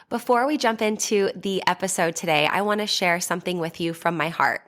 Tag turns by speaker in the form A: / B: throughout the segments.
A: Before we jump into the episode today, I want to share something with you from my heart.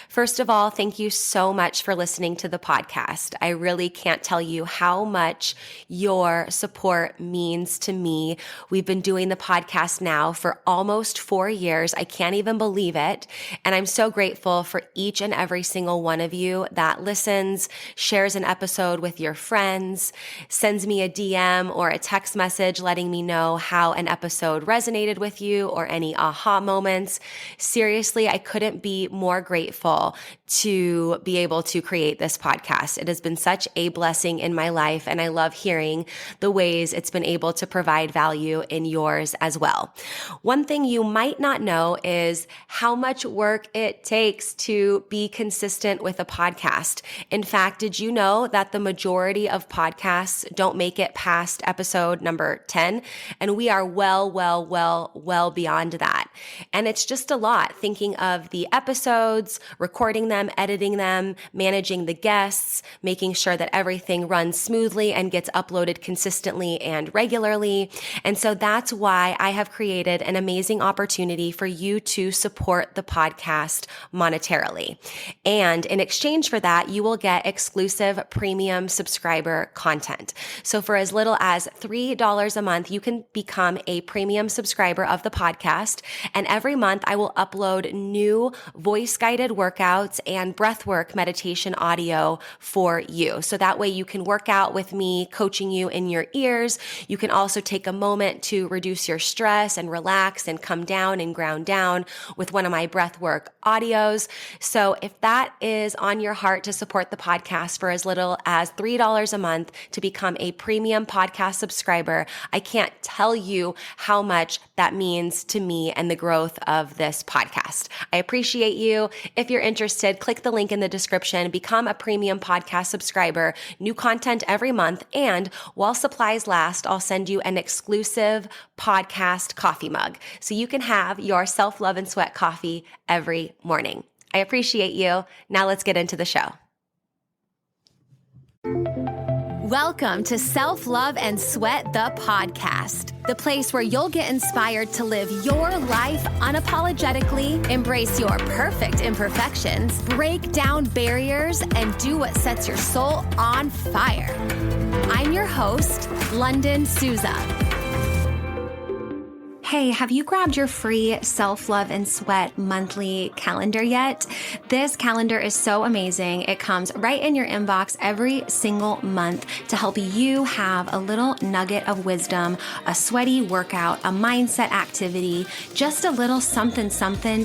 A: First of all, thank you so much for listening to the podcast. I really can't tell you how much your support means to me. We've been doing the podcast now for almost 4 years. I can't even believe it. And I'm so grateful for each and every single one of you that listens, shares an episode with your friends, sends me a DM or a text message letting me know how an episode resonated with you or any aha moments. Seriously, I couldn't be more grateful to be able to create this podcast. It has been such a blessing in my life, and I love hearing the ways it's been able to provide value in yours as well. One thing you might not know is how much work it takes to be consistent with a podcast. In fact, did you know that the majority of podcasts don't make it past episode number 10? And we are well beyond that. And it's just a lot thinking of the episodes, recording them, editing them, managing the guests, making sure that everything runs smoothly and gets uploaded consistently and regularly. And so that's why I have created an amazing opportunity for you to support the podcast monetarily. And in exchange for that, you will get exclusive premium subscriber content. So for as little as $3 a month, you can become a premium subscriber of the podcast. And every month I will upload new voice-guided workouts and breathwork meditation audio for you. So that way you can work out with me, coaching you in your ears. You can also take a moment to reduce your stress and relax and come down and ground down with one of my breathwork audios. So if that is on your heart to support the podcast for as little as $3 a month to become a premium podcast subscriber, I can't tell you how much that means to me and the growth of this podcast. I appreciate you. If you're interested, click the link in the description, become a premium podcast subscriber, new content every month, and while supplies last, I'll send you an exclusive podcast coffee mug so you can have your self-love and sweat coffee every morning. I appreciate you. Now let's get into the show. Welcome to Self-Love and Sweat, the podcast, the place where you'll get inspired to live your life unapologetically, embrace your perfect imperfections, break down barriers, and do what sets your soul on fire. I'm your host, Lunden Souza. Hey, have you grabbed your free Self-Love and Sweat monthly calendar yet? This calendar is so amazing. It comes right in your inbox every single month to help you have a little nugget of wisdom, a sweaty workout, a mindset activity, just a little something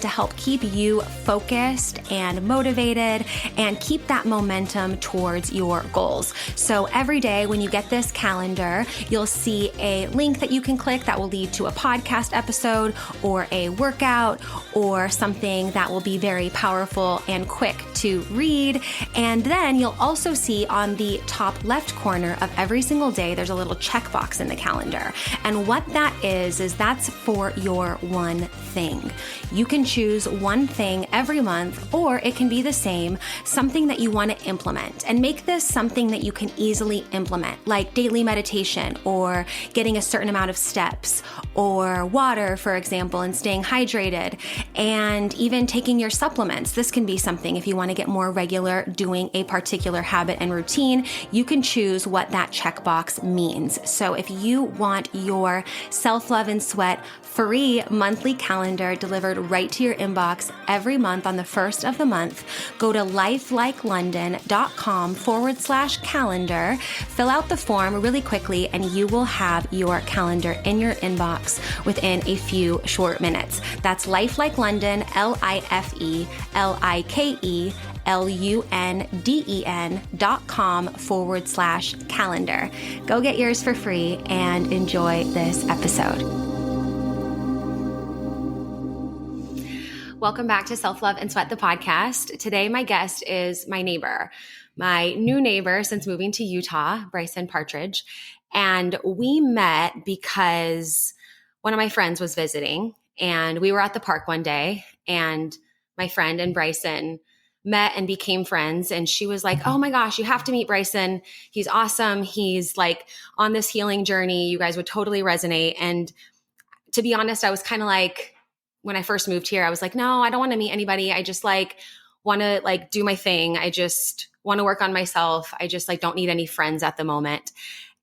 A: to help keep you focused and motivated and keep that momentum towards your goals. So every day when you get this calendar, you'll see a link that you can click that will lead to a podcast episode or a workout or something that will be very powerful and quick to read. And then you'll also see on the top left corner of every single day, there's a little checkbox in the calendar. And what that is that's for your one thing. You can choose one thing every month, or it can be the same, something that you want to implement, and make this something that you can easily implement, like daily meditation or getting a certain amount of steps or water, for example, and staying hydrated, and even taking your supplements. This can be something if you want to get more regular doing a particular habit and routine, you can choose what that checkbox means. So if you want your Self-Love and Sweat free monthly calendar delivered right to your inbox every month on the first of the month, go to lifelikelunden.com/calendar, fill out the form really quickly, and you will have your calendar in your inbox within a few short minutes. That's lifelikelunden, lifelikelunden.com/calendar. Go get yours for free and enjoy this episode. Welcome back to Self-Love and Sweat, the podcast. Today, my guest is my neighbor, my new neighbor since moving to Utah, Brysen Partridge. And we met because one of my friends was visiting, and we were at the park one day, and my friend and Brysen met and became friends. And she was like, oh my gosh, you have to meet Brysen. He's awesome. He's like on this healing journey. You guys would totally resonate. And to be honest, I was kind of like, when I first moved here, I was like, no, I don't want to meet anybody. I just like want to like do my thing. I just want to work on myself. I just like don't need any friends at the moment.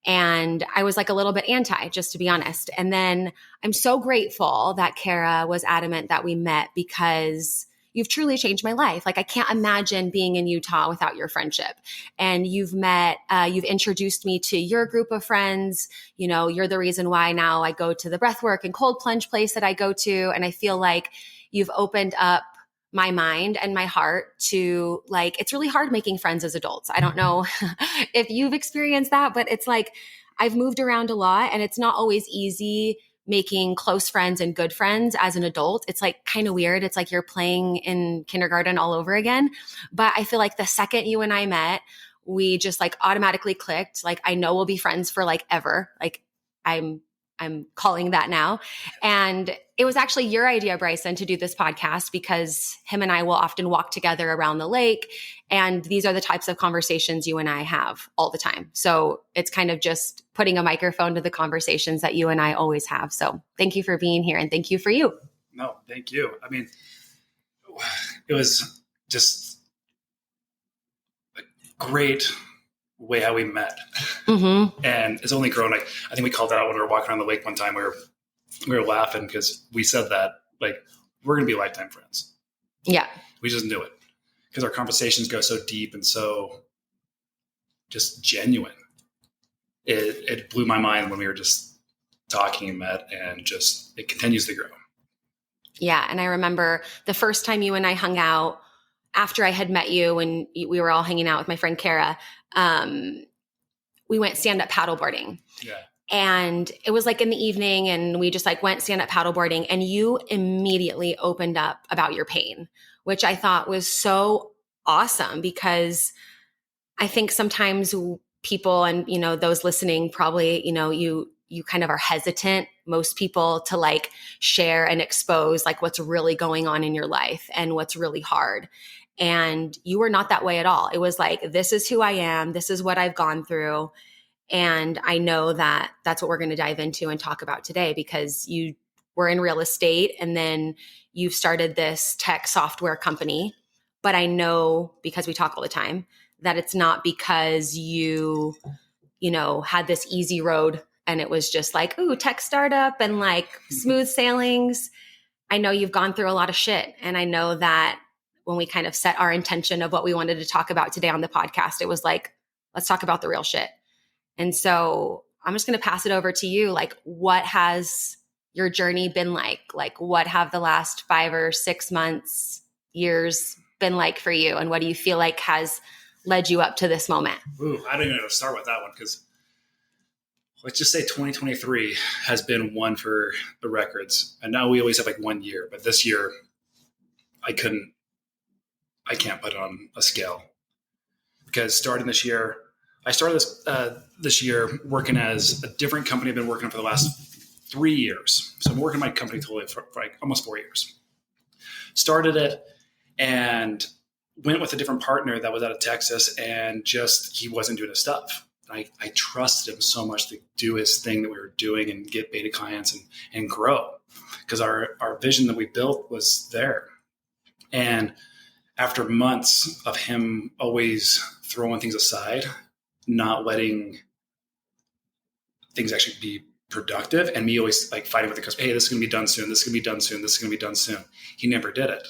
A: And I was like a little bit anti, just to be honest. And then I'm so grateful that Kara was adamant that we met, because you've truly changed my life. Like I can't imagine being in Utah without your friendship. And you've introduced me to your group of friends. You know, you're the reason why now I go to the breathwork and cold plunge place that I go to. And I feel like you've opened up my mind and my heart to like, it's really hard making friends as adults. I don't know if you've experienced that, but it's like, I've moved around a lot and it's not always easy making close friends and good friends as an adult. It's like kind of weird. It's like you're playing in kindergarten all over again. But I feel like the second you and I met, we just like automatically clicked. Like I know we'll be friends for like ever. Like I'm calling that now. And it was actually your idea, Brysen, to do this podcast, because him and I will often walk together around the lake. And these are the types of conversations you and I have all the time. So it's kind of just putting a microphone to the conversations that you and I always have. So thank you for being here, and thank you for you.
B: No, thank you. I mean, it was just a great way how we met. Mm-hmm. And it's only grown. Like, I think we called that out when we were walking around the lake one time. We were laughing because we said that, like, we're going to be lifetime friends.
A: Yeah.
B: We just knew it because our conversations go so deep and so just genuine. It blew my mind when we were just talking and met, and just, it continues to grow.
A: Yeah. And I remember the first time you and I hung out after I had met you, and we were all hanging out with my friend Kara, we went stand-up paddleboarding.
B: Yeah.
A: And it was like in the evening, and we just like went stand-up paddleboarding, and you immediately opened up about your pain, which I thought was so awesome, because I think sometimes people, and, you know, those listening probably, you know, you kind of are hesitant, most people, to like share and expose like what's really going on in your life and what's really hard. And you were not that way at all. It was like, this is who I am. This is what I've gone through. And I know that that's what we're going to dive into and talk about today, because you were in real estate and then you've started this tech software company. But I know, because we talk all the time, that it's not because you know, had this easy road and it was just like, ooh, tech startup and like smooth sailings. I know you've gone through a lot of shit. And I know that when we kind of set our intention of what we wanted to talk about today on the podcast, it was like, let's talk about the real shit. And so I'm just going to pass it over to you. Like, what has your journey been like? Like, what have the last 5 or 6 months, years been like for you? And what do you feel like has led you up to this moment?
B: Ooh, I don't even know how to start with that one, because let's just say 2023 has been one for the records. And now we always have like 1 year, but this year I can't put it on a scale, because starting this year, I started this year working as a different company I've been working on for the last 3 years. So I'm working my company totally for like almost 4 years. Started it and went with a different partner that was out of Texas, and just, he wasn't doing his stuff. I trusted him so much to do his thing that we were doing and get beta clients and grow, because our vision that we built was there. And after months of him always throwing things aside, not letting things actually be productive, and me always like fighting with the customer, hey, this is going to be done soon. This is going to be done soon. This is going to be done soon. He never did it.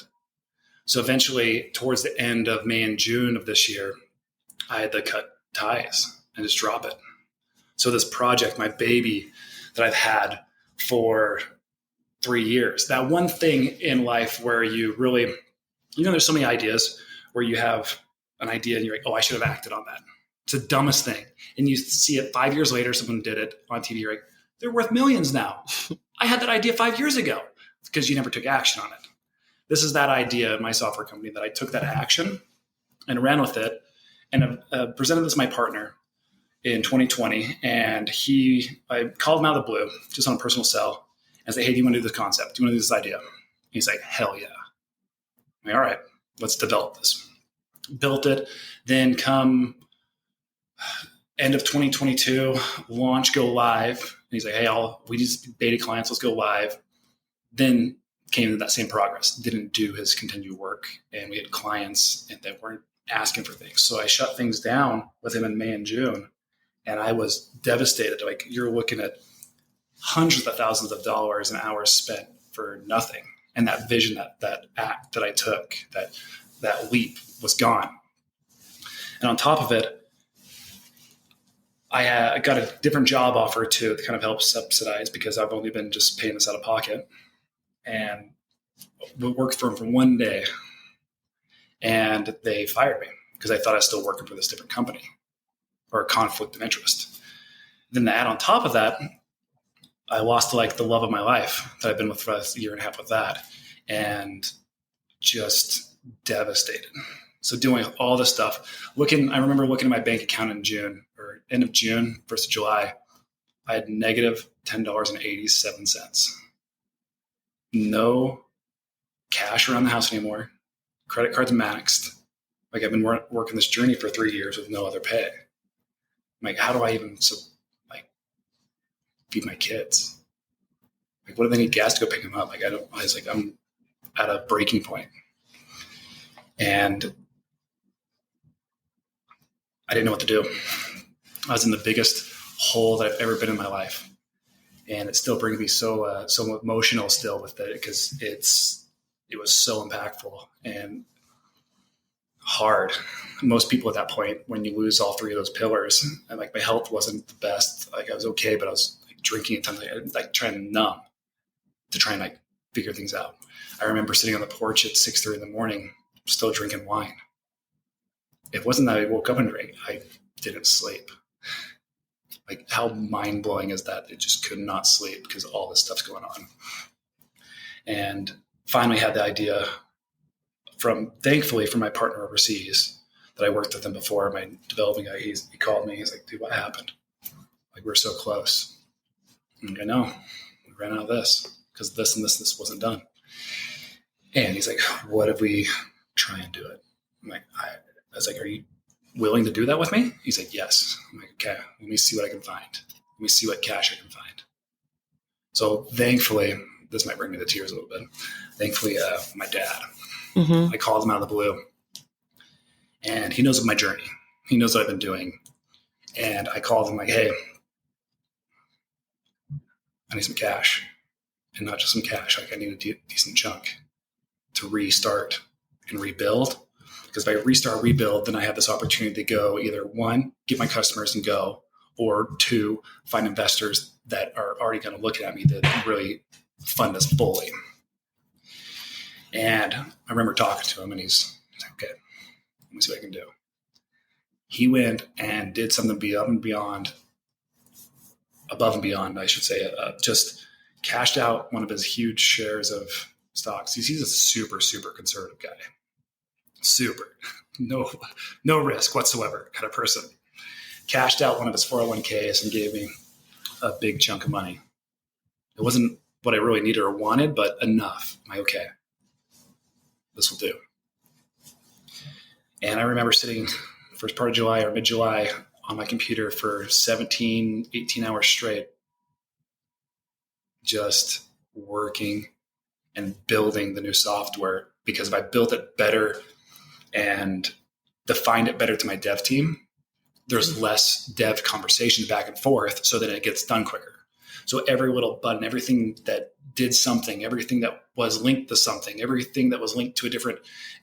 B: So eventually, towards the end of May and June of this year, I had to cut ties and just drop it. So this project, my baby that I've had for 3 years, that one thing in life where you really, you know, there's so many ideas where you have an idea and you're like, oh, I should have acted on that. It's the dumbest thing. And you see it 5 years later, someone did it on TV. You're like, they're worth millions now. I had that idea 5 years ago, because you never took action on it. This is that idea of my software company that I took that action and ran with it, and presented this to my partner in 2020. And I called him out of the blue, just on a personal cell, and said, hey, do you want to do this concept? Do you want to do this idea? And he's like, hell yeah. I'm like, all right, let's develop this. Built it. Then come end of 2022, launch, go live he's like, hey, we just beta clients, let's go live. Then came to that same progress, didn't do his continued work. And we had clients and that weren't asking for things. So I shut things down with him in May and June. And I was devastated. Like, you're looking at hundreds of thousands of dollars and hours spent for nothing. And that vision, that act that I took, that leap was gone. And on top of it, I got a different job offer to kind of help subsidize, because I've only been just paying this out of pocket, and we worked for them for one day, and they fired me because I thought I was still working for this different company, or a conflict of interest. Then to add on top of that, I lost like the love of my life that I've been with for a year and a half with that, and just devastated. So doing all this stuff, I remember looking at my bank account in June, or end of June, 1st of July, I had negative $10.87. No cash around the house anymore. Credit cards maxed. Like, I've been working this journey for 3 years with no other pay. I'm like, how do I even feed my kids? Like, what do they need gas to go pick them up? Like, I'm at a breaking point. And I didn't know what to do. I was in the biggest hole that I've ever been in my life. And it still brings me so emotional still with it, because it was so impactful and hard. Most people at that point, when you lose all three of those pillars, and like, my health wasn't the best. Like, I was okay, but I was like drinking a ton, like trying to numb, to try and like figure things out. I remember sitting on the porch at 6:30 in the morning, still drinking wine. It wasn't that I woke up and drank. I didn't sleep. Like, how mind-blowing is that? I just could not sleep because all this stuff's going on. And finally had the idea thankfully from my partner overseas that I worked with him before, my developing guy. He called me. He's like, dude, what happened? Like, we're so close. I'm like, I know. We ran out of this because this and this wasn't done. And he's like, what if we try and do it? I'm like, I was like, are you willing to do that with me? He's like, yes. I'm like, okay, let me see what I can find. Let me see what cash I can find. So thankfully, this might bring me to tears a little bit. Thankfully, my dad, I called him out of the blue, and he knows of my journey. He knows what I've been doing. And I called him like, hey, I need some cash, and not just some cash. Like, I need a decent chunk to restart and rebuild. Because if I restart, rebuild, then I have this opportunity to go either one, get my customers and go, or two, find investors that are already going to look at me that really fund us fully. And I remember talking to him, and he's like, okay, let me see what I can do. He went and did something above and beyond, I should say, just cashed out one of his huge shares of stocks. He's a super, super conservative guy. Super, no risk whatsoever kind of person. Cashed out one of his 401ks and gave me a big chunk of money. It wasn't what I really needed or wanted, but enough. I'm like, okay, this will do. And I remember sitting first part of July or mid-July on my computer for 17, 18 hours straight, just working and building the new software. Because if I built it better and defined it better to my dev team, there's less dev conversations back and forth, so that it gets done quicker. So every little button, everything that did something, everything that was linked to something, everything that was linked to a different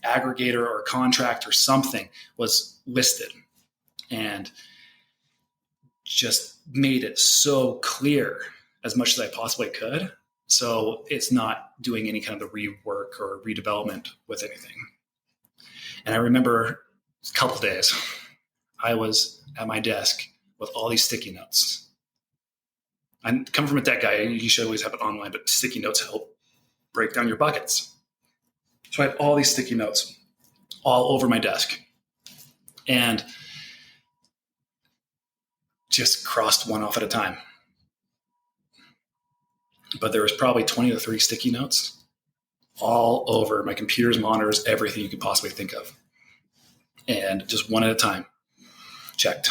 B: aggregator or contract or something was listed, and just made it so clear as much as I possibly could. So it's not doing any kind of the rework or redevelopment with anything. And I remember a couple of days, I was at my desk with all these sticky notes. I'm coming from a tech guy. You should always have it online, but sticky notes help break down your buckets. So I had all these sticky notes all over my desk, and just crossed one off at a time. But there was probably 20 to 30 sticky notes all over my computers, monitors, everything you could possibly think of. And just one at a time. Checked.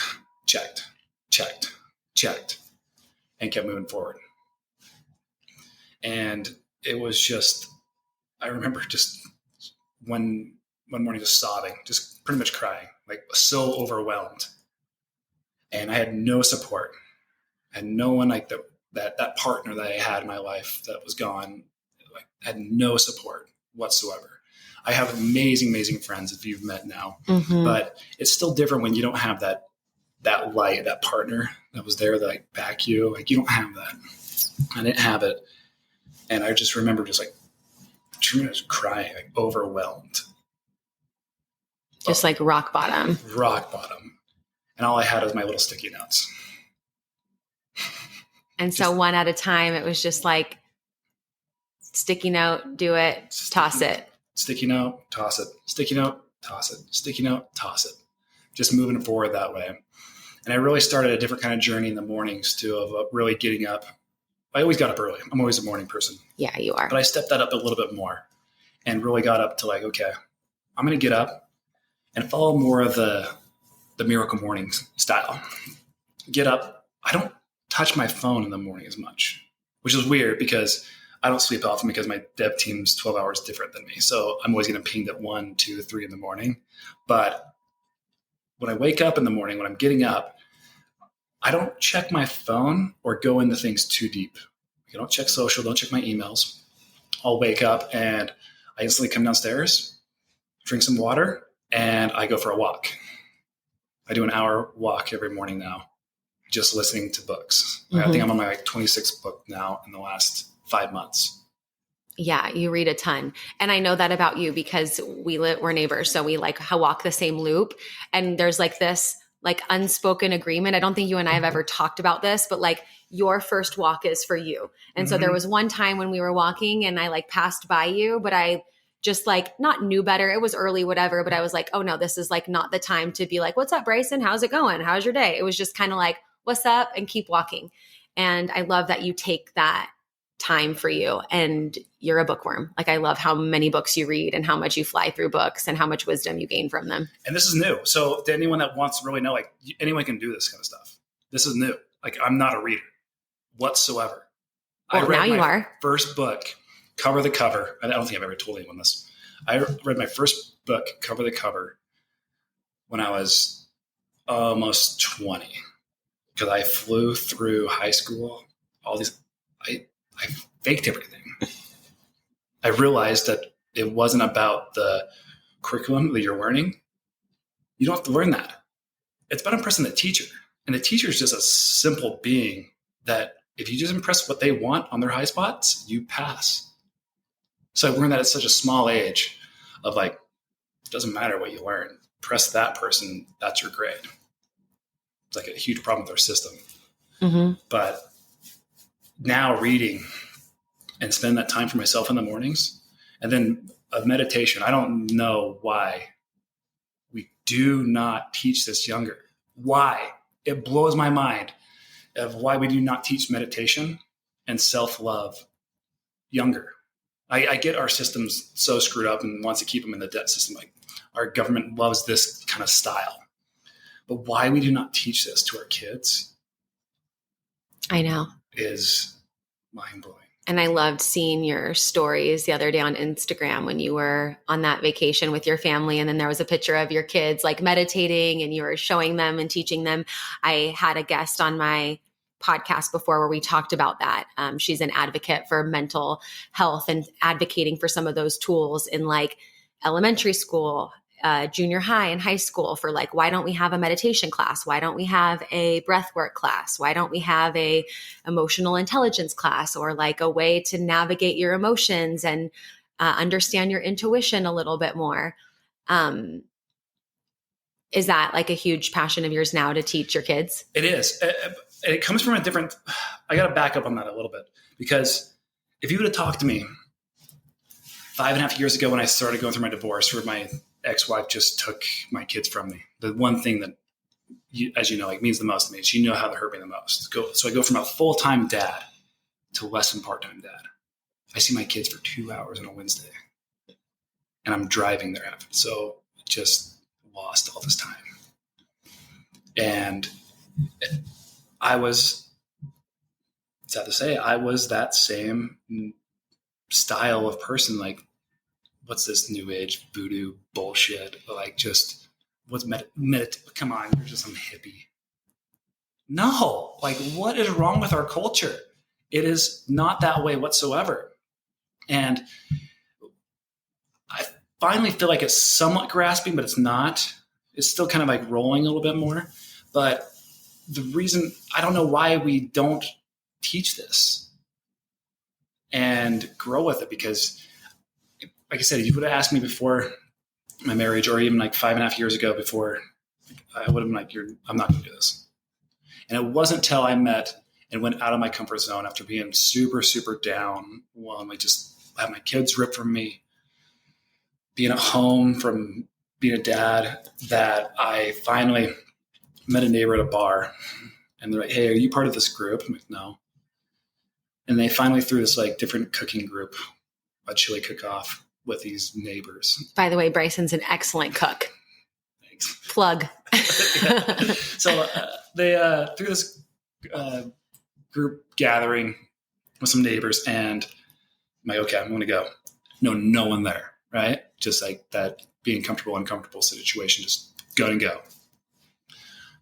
B: and kept moving forward. And it was just, I remember just one morning just sobbing, just pretty much crying, like so overwhelmed. And I had no support. I had no one like that partner that I had in my life that was gone, like had no support whatsoever. I have amazing, amazing friends if you've met now, but it's still different when you don't have that light, that partner that was there that like back you. Like you don't have that. I didn't have it. And I just remember just crying, like overwhelmed.
A: Just like rock bottom.
B: Rock bottom. And all I had was my little sticky notes.
A: And so one at a time, it was just like sticky note, do it, toss it.
B: Sticky note, toss it. Sticky note, toss it. Sticky note, toss it. Just moving forward that way. And I really started a different kind of journey in the mornings too, of really getting up. I always got up early. I'm always a morning person.
A: Yeah, you are.
B: But I stepped that up a little bit more and really got up to like, okay, I'm going to get up and follow more of the miracle mornings style. Get up. I don't touch my phone in the morning as much, which is weird because I don't sleep often because my dev team's 12 hours different than me. So I'm always getting pinged at 1, 2, 3 in the morning. But when I wake up in the morning, when I'm getting up, I don't check my phone or go into things too deep. I don't check social, don't check my emails. I'll wake up and I instantly come downstairs, drink some water, and I go for a walk. I do an hour walk every morning now, just listening to books. I think I'm on my 26th book now in the last 5 months.
A: Yeah, you read a ton. And I know that about you because we're neighbors. So we like walk the same loop. And there's like this like unspoken agreement. I don't think you and I have ever talked about this, but like your first walk is for you. And so there was one time when we were walking and I like passed by you, but I just like not knew better. It was early, whatever. But I was like, oh no, this is like not the time to be like, what's up, Brysen? How's it going? How's your day? It was just kind of like, what's up? And keep walking. And I love that you take that time for you and you're a bookworm. Like I love how many books you read and how much you fly through books and how much wisdom you gain from them.
B: And this is new. So to anyone that wants to really know, like anyone can do this kind of stuff. This is new. Like I'm not a reader whatsoever.
A: Well,
B: I read
A: now you are.
B: First book, cover to cover. I don't think I've ever told anyone this. I read my first book, cover to cover, when I was almost 20 because I flew through high school. All these, I faked everything. I realized that it wasn't about the curriculum that you're learning. You don't have to learn that. It's about impressing the teacher. And the teacher is just a simple being that if you just impress what they want on their high spots, you pass. So I learned that at such a small age of like, it doesn't matter what you learn. Impress that person, that's your grade. It's like a huge problem with our system. But now reading and spend that time for myself in the mornings and then of meditation. I don't know why we do not teach this younger. Why? It blows my mind of why we do not teach meditation and self-love younger. I get our system's so screwed up and wants to keep them in the debt system. Like our government loves this kind of style. But why we do not teach this to our kids,
A: I know,
B: is mind-blowing.
A: And I loved seeing your stories the other day on Instagram when you were on that vacation with your family. And then there was a picture of your kids like meditating and you were showing them and teaching them. I had a guest on my podcast before where we talked about that. She's an advocate for mental health and advocating for some of those tools in like elementary school, junior high and high school for like, why don't we have a meditation class? Why don't we have a breathwork class? Why don't we have a emotional intelligence class or like a way to navigate your emotions and understand your intuition a little bit more? Is that like a huge passion of yours now to teach your kids?
B: It is. It comes from a different, I got to back up on that a little bit because if you would have talked to me 5.5 years ago when I started going through my divorce where my ex-wife just took my kids from me, the one thing that, as you know, like means the most to me is you know how to hurt me the most. So I go from a full-time dad to less than part-time dad. I see my kids for 2 hours on a Wednesday and I'm driving there. So just lost all this time. And I was sad to say, I was that same style of person. Like, what's this new age voodoo bullshit? Like, just what's come on, you're just some hippie. No, like, what is wrong with our culture? It is not that way whatsoever. And I finally feel like it's somewhat grasping, but it's not. It's still kind of like rolling a little bit more. But the reason, I don't know why we don't teach this and grow with it, because like I said, if you would have asked me before my marriage, or even like 5.5 years ago before, I would have been like, I'm not going to do this. And it wasn't until I met and went out of my comfort zone after being super, super down, I just had my kids ripped from me, being at home from being a dad, that I finally met a neighbor at a bar, and they're like, hey, are you part of this group? I'm like, no. And they finally threw this like different cooking group, a chili cook-off with these neighbors.
A: By the way, Brysen's an excellent cook.
B: Thanks.
A: Plug.
B: So they threw this group gathering with some neighbors, and I'm like, okay, I'm going to go. No one there, right? Just like that being comfortable, uncomfortable situation, just go and go.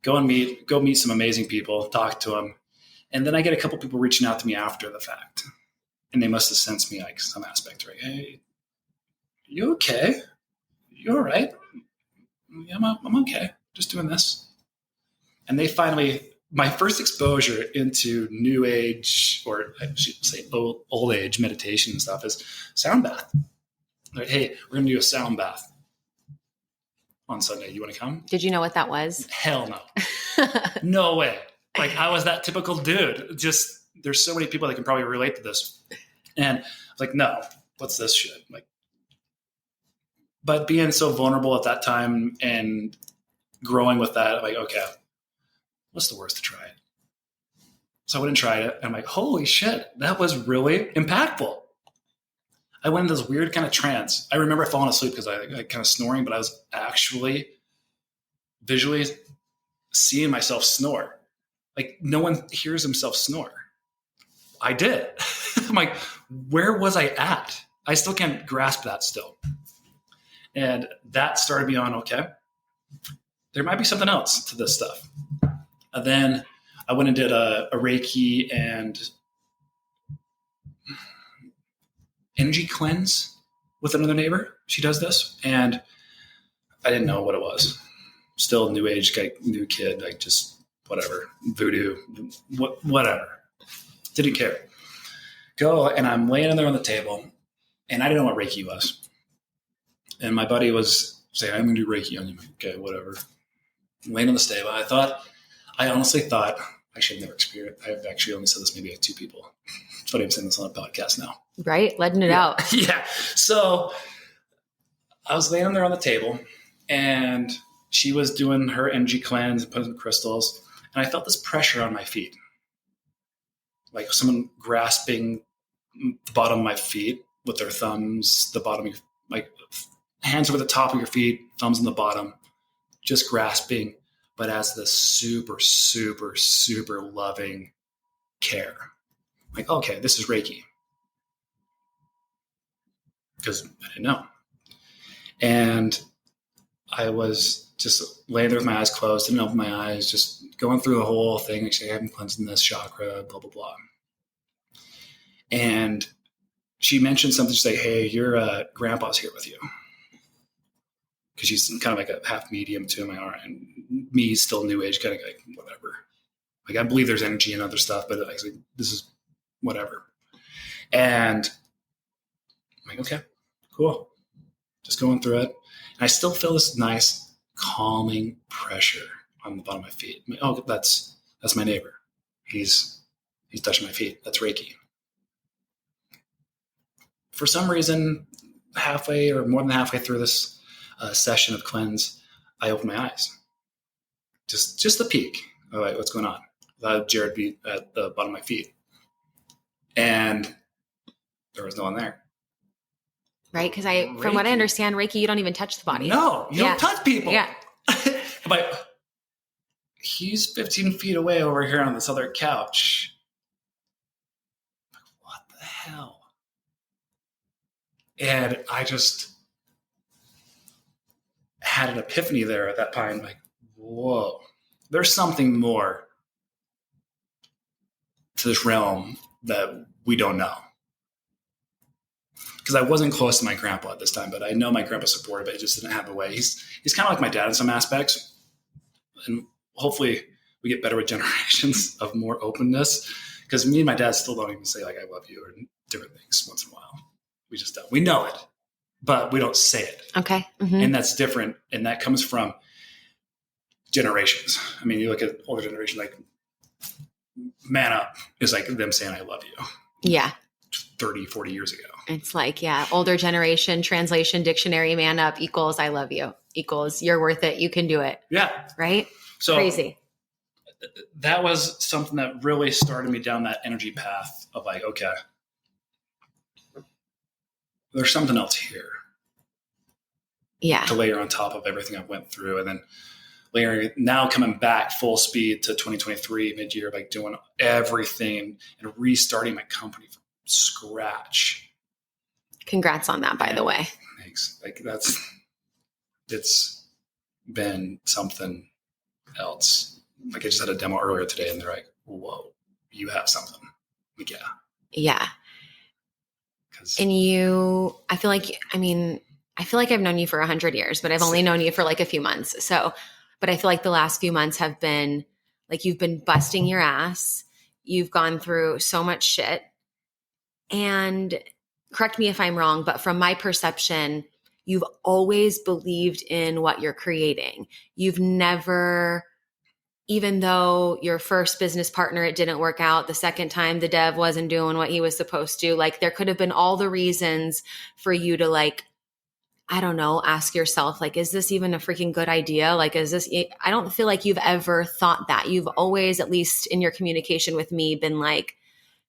B: Go meet some amazing people, talk to them. And then I get a couple people reaching out to me after the fact. And they must have sensed me like some aspect, right? Hey, you okay? You all right? Yeah, I'm okay. Just doing this. And they finally, my first exposure into new age, or I should say old age meditation and stuff, is sound bath. Like, hey, we're going to do a sound bath on Sunday. You want to come?
A: Did you know what that was?
B: Hell no. No way. Like, I was that typical dude. Just, there's so many people that can probably relate to this. And I was like, no, what's this shit? Like, but being so vulnerable at that time and growing with that, like, okay, what's the worst to try it? So I went and tried it. And I'm like, holy shit, that was really impactful. I went into this weird kind of trance. I remember falling asleep because I kind of snoring, but I was actually visually seeing myself snore. Like, no one hears himself snore. I did. I'm like, where was I at? I still can't grasp that still. And that started me on, okay, there might be something else to this stuff. And then I went and did a Reiki and energy cleanse with another neighbor. She does this. And I didn't know what it was. Still new age, like, new kid, like, just whatever, voodoo, whatever. Didn't care. Go, and I'm laying there on the table, and I didn't know what Reiki was. And my buddy was saying, I'm going to do Reiki on you. Okay, whatever. I'm laying on this table. I honestly thought, actually, I've never experienced it. I've actually only said this maybe like 2 people. It's funny I'm saying this on a podcast now.
A: Right? Letting it out.
B: Yeah. So I was laying there on the table, and she was doing her energy cleanse and putting some crystals. And I felt this pressure on my feet, like someone grasping the bottom of my feet with their thumbs, the bottom, like hands over the top of your feet, thumbs on the bottom, just grasping, but as this super, super, super loving care. Like, okay, this is Reiki. Because I didn't know. And I was just laying there with my eyes closed, didn't open my eyes, just going through the whole thing. Actually, I haven't cleansed this chakra, blah, blah, blah. And she mentioned something. She's like, hey, your grandpa's here with you. Because she's kind of like a half medium too. I'm like, all right. And me, still new age, kind of like, whatever. Like, I believe there's energy and other stuff, but like, this is whatever. And I'm like, okay, cool. Just going through it. And I still feel this nice, calming pressure on the bottom of my feet. I'm like, oh, that's my neighbor. He's touching my feet. That's Reiki. For some reason, halfway or more than halfway through this session of cleanse, I opened my eyes. Just the peek. All right, what's going on? Jared be at the bottom of my feet. And there was no one there.
A: Right? Because from what I understand, Reiki, you don't even touch the body.
B: No, you don't touch people.
A: Yeah.
B: But he's 15 feet away over here on this other couch. hell? And I just had an epiphany there at that point. Like, whoa, there's something more to this realm that we don't know. Because I wasn't close to my grandpa at this time, but I know my grandpa supported, but he just didn't have the way. He's kind of like my dad in some aspects. And hopefully we get better with generations of more openness. Because me and my dad still don't even say like, I love you or different things once in a while. We just don't. We know it, but we don't say it.
A: Okay. Mm-hmm.
B: And that's different. And that comes from generations. I mean, you look at older generation, like man up is like them saying, I love you.
A: Yeah.
B: 30, 40 years ago.
A: It's like, yeah, older generation translation dictionary, man up equals I love you equals you're worth it. You can do it.
B: Yeah.
A: Right?
B: So
A: crazy.
B: That was something that really started me down that energy path of like, okay, there's something else here.
A: Yeah.
B: To layer on top of everything I went through. And then layering, now coming back full speed to 2023 mid-year, like doing everything and restarting my company from scratch.
A: Congrats on that, by the way.
B: Thanks. Like it's been something else. Like I just had a demo earlier today and they're like, whoa, you have something. Like, yeah.
A: Yeah. And I feel like I've known you for 100 years, but I've only known you for like a few months. So, but I feel like the last few months have been like, you've been busting your ass. You've gone through so much shit. And correct me if I'm wrong, but from my perception, you've always believed in what you're creating. You've never, even though your first business partner, it didn't work out. The second time the dev wasn't doing what he was supposed to, like there could have been all the reasons for you to like, I don't know, ask yourself, like, is this even a freaking good idea? Like, I don't feel like you've ever thought that. You've always, at least in your communication with me, been like,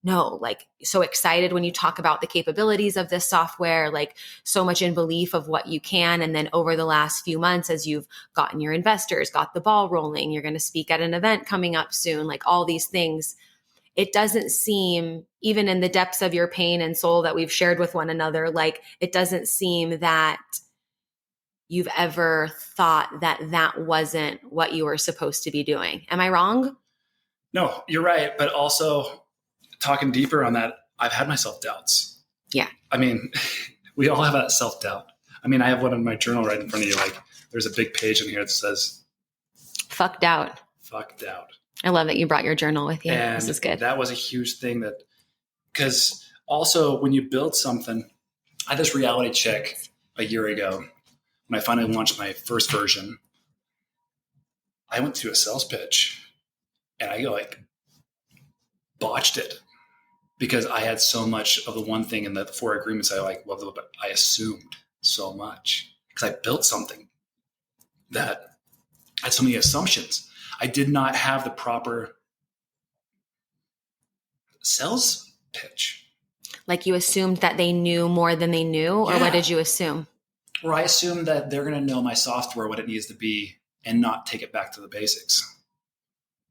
A: no, like so excited when you talk about the capabilities of this software, like so much in belief of what you can. And then over the last few months, as you've gotten your investors, got the ball rolling, you're going to speak at an event coming up soon, like all these things, it doesn't seem, even in the depths of your pain and soul that we've shared with one another, like it doesn't seem that you've ever thought that that wasn't what you were supposed to be doing. Am I wrong?
B: No, you're right. But also talking deeper on that, I've had my self-doubts.
A: Yeah.
B: I mean, we all have that self-doubt. I mean, I have one in my journal right in front of you. Like there's a big page in here that says,
A: fuck doubt.
B: Fuck doubt.
A: I love that you brought your journal with you.
B: And
A: this is good.
B: That was a huge thing because also when you build something, I had this reality check a year ago when I finally launched my first version. I went to a sales pitch and I like botched it because I had so much of the one thing in the 4 agreements I like loved, but I assumed so much because I built something that had so many assumptions. I did not have the proper sales pitch.
A: Like you assumed that they knew more than they knew, or what did you assume?
B: Or I assumed that they're going to know my software, what it needs to be, and not take it back to the basics.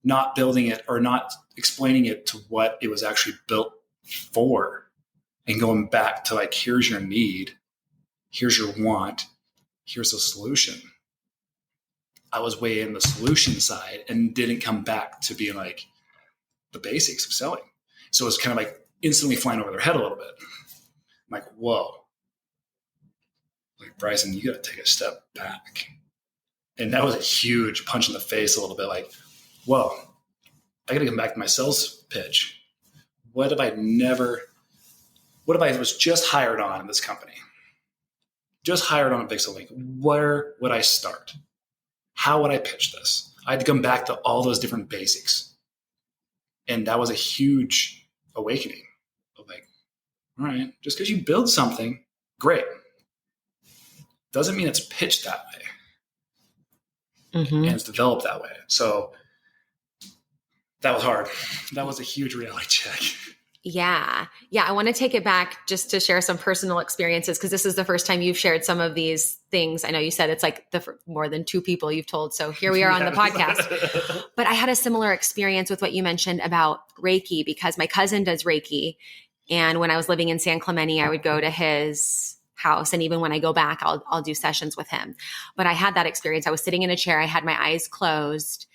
B: Not building it or not explaining it to what it was actually built for, and going back to like, here's your need, here's your want, here's the solution. I was way in the solution side and didn't come back to being like the basics of selling. So it was kind of like instantly flying over their head a little bit. I'm like, whoa. Like, Brysen, you got to take a step back. And that was a huge punch in the face a little bit. Like, whoa, I got to come back to my sales pitch. What if I was just hired on in this company? Just hired on a Vixo Link. Where would I start? How would I pitch this? I had to come back to all those different basics. And that was a huge awakening of like, all right, just because you build something, great. Doesn't mean it's pitched that way. Mm-hmm. And it's developed that way. So that was hard. That was a huge reality check.
A: Yeah. Yeah. I want to take it back just to share some personal experiences, because this is the first time you've shared some of these things. I know you said it's like more than 2 people you've told. So here we are on the podcast. But I had a similar experience with what you mentioned about Reiki, because my cousin does Reiki And when I was living in San Clemente, I would go to his house. And even when I go back, I'll do sessions with him. But I had that experience. I was sitting in a chair. I had my eyes closed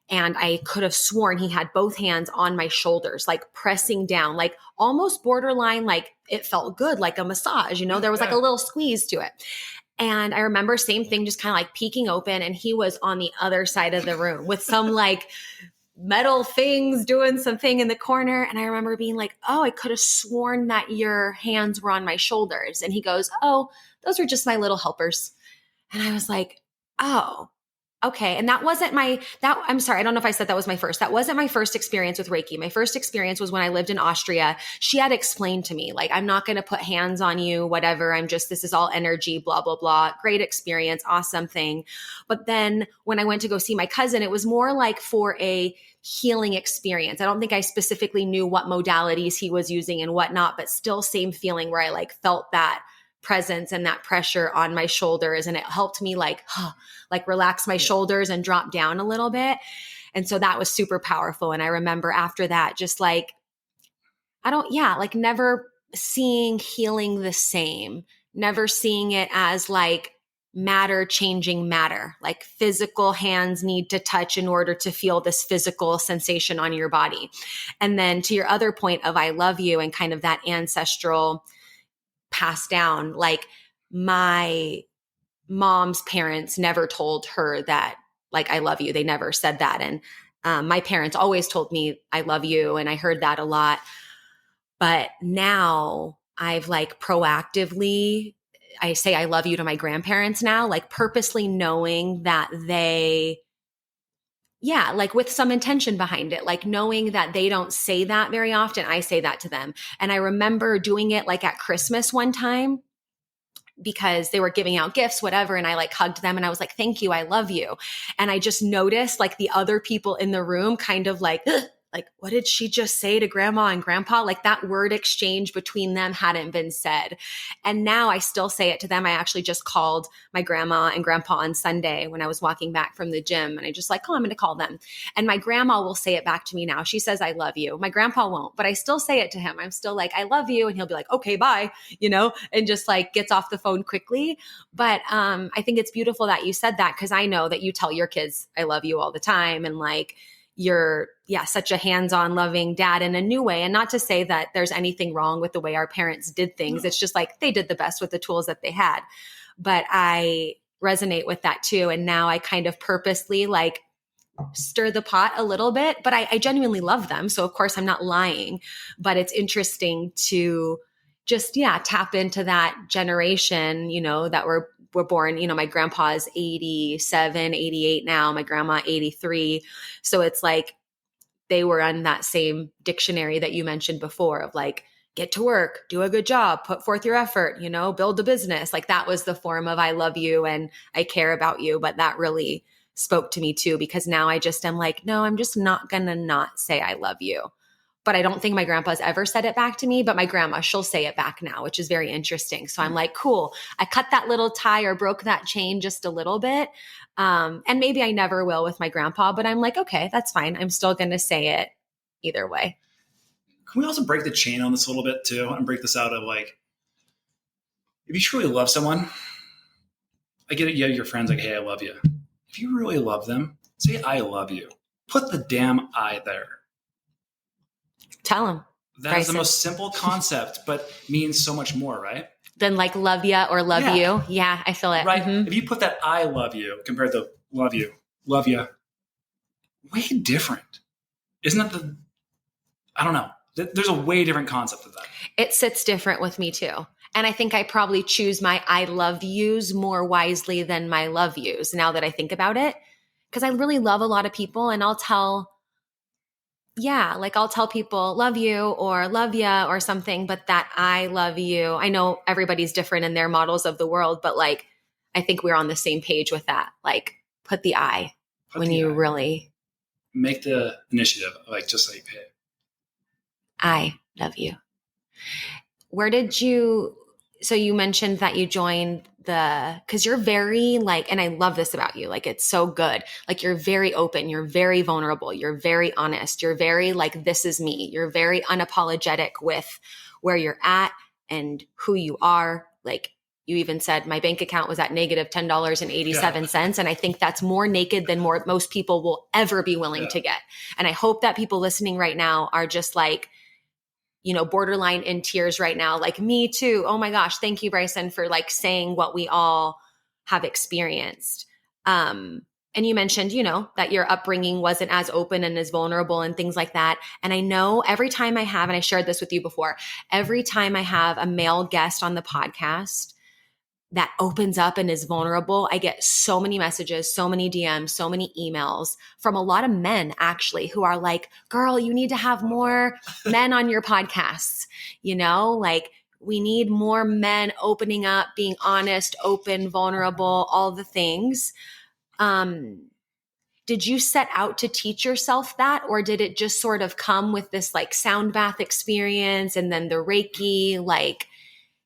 A: and I could have sworn he had both hands on my shoulders, like pressing down, like almost borderline, like it felt good, like a massage, there was like a little squeeze to it. And I remember same thing, just kind of like peeking open. And he was on the other side of the room with some like metal things doing something in the corner. And I remember being like, oh, I could have sworn that your hands were on my shoulders. And he goes, oh, those are just my little helpers. And I was like, oh, okay. And I'm sorry. I don't know if I said that was my first. That wasn't my first experience with Reiki. My first experience was when I lived in Austria. She had explained to me, like, I'm not going to put hands on you, whatever. This is all energy, blah, blah, blah. Great experience. Awesome thing. But then when I went to go see my cousin, it was more like for a healing experience. I don't think I specifically knew what modalities he was using and whatnot, but still same feeling where I like felt that presence and that pressure on my shoulders. And it helped me like relax my shoulders and drop down a little bit. And so that was super powerful. And I remember after that, just like, never seeing healing the same, never seeing it as like matter changing matter, like physical hands need to touch in order to feel this physical sensation on your body. And then to your other point of I love you and kind of that ancestral passed down, like my mom's parents never told her that like, I love you. They never said that. And my parents always told me I love you. And I heard that a lot. But now I've like proactively, I say I love you to my grandparents now, like purposely knowing that like with some intention behind it, like knowing that they don't say that very often. I say that to them. And I remember doing it like at Christmas one time because they were giving out gifts, whatever. And I like hugged them and I was like, thank you. I love you. And I just noticed like the other people in the room kind of like, like, what did she just say to grandma and grandpa? Like that word exchange between them hadn't been said. And now I still say it to them. I actually just called my grandma and grandpa on Sunday when I was walking back from the gym. And I just like, oh, I'm going to call them. And my grandma will say it back to me now. She says, I love you. My grandpa won't, but I still say it to him. I'm still like, I love you. And he'll be like, okay, bye, and just like gets off the phone quickly. But I think it's beautiful that you said that because I know that you tell your kids, I love you all the time. And like, you're such a hands-on loving dad in a new way. And not to say that there's anything wrong with the way our parents did things. It's just like they did the best with the tools that they had. But I resonate with that too. And now I kind of purposely like stir the pot a little bit, but I genuinely love them. So of course I'm not lying, but it's interesting to just, tap into that generation, that were born, my grandpa is 87, 88 now, my grandma 83. So it's like they were on that same dictionary that you mentioned before of like, get to work, do a good job, put forth your effort, build a business. Like that was the form of I love you and I care about you. But that really spoke to me too, because now I just am like, no, I'm just not going to not say I love you. But I don't think my grandpa's ever said it back to me, but my grandma, she'll say it back now, which is very interesting. So I'm like, cool. I cut that little tie or broke that chain just a little bit. And maybe I never will with my grandpa, but I'm like, okay, that's fine. I'm still going to say it either way.
B: Can we also break the chain on this a little bit too and break this out of like, if you truly love someone, I get it. You have your friends like, hey, I love you. If you really love them, say, I love you. Put the damn I there.
A: Tell them.
B: That is the most simple concept, but means so much more, right?
A: Than like love ya or love you. Yeah, I feel it.
B: Right. Mm-hmm. If you put that I love you compared to love you, way different. Isn't that I don't know. There's a way different concept of that.
A: It sits different with me too. And I think I probably choose my I love yous more wisely than my love yous now that I think about it. Because I really love a lot of people and I'll tell people love you or love ya or something, but that I love you. I know everybody's different in their models of the world, but like, I think we're on the same page with that. Like put the I when you really
B: make the initiative, like just like, hey,
A: I love you. Where did you So you mentioned that you joined cause you're very like, and I love this about you. Like, it's so good. Like, you're very open. You're very vulnerable. You're very honest. You're very like, this is me. You're very unapologetic with where you're at and who you are. Like, you even said my bank account was at negative $10.87.
B: Yeah.
A: And I think that's more naked than most people will ever be willing to get. And I hope that people listening right now are just like, borderline in tears right now. Like, me too. Oh my gosh. Thank you, Brysen, for like saying what we all have experienced. And you mentioned, that your upbringing wasn't as open and as vulnerable and things like that. And I know every time I have, and I shared this with you before, every time I have a male guest on the podcast that opens up and is vulnerable, I get so many messages, so many DMs, so many emails from a lot of men actually who are like, girl, you need to have more men on your podcasts. Like, we need more men opening up, being honest, open, vulnerable, all the things. Did you set out to teach yourself that, or did it just sort of come with this like sound bath experience and then the Reiki, like,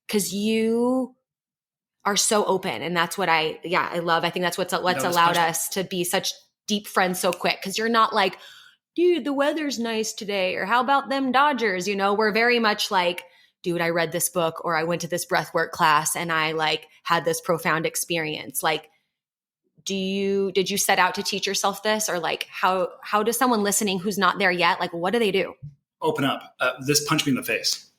A: cause you are so open. And that's what I love. I think that's what's allowed us to be such deep friends so quick. Cause you're not like, dude, the weather's nice today. Or how about them Dodgers? We're very much like, dude, I read this book or I went to this breathwork class and I like had this profound experience. Like, did you set out to teach yourself this, or like, how does someone listening who's not there yet, like, what do they do?
B: Open up. This punched me in the face.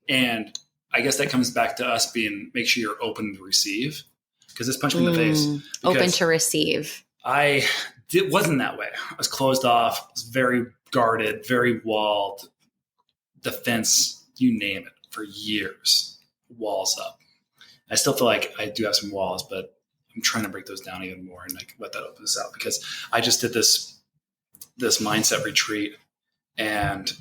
B: And I guess that comes back to us make sure you're open to receive, because this punched me in the face.
A: Open to receive.
B: Wasn't that way. I was closed off. I was very guarded, very walled, defense, you name it, for years. Walls up. I still feel like I do have some walls, but I'm trying to break those down even more and like let that open us out, because I just did this mindset retreat and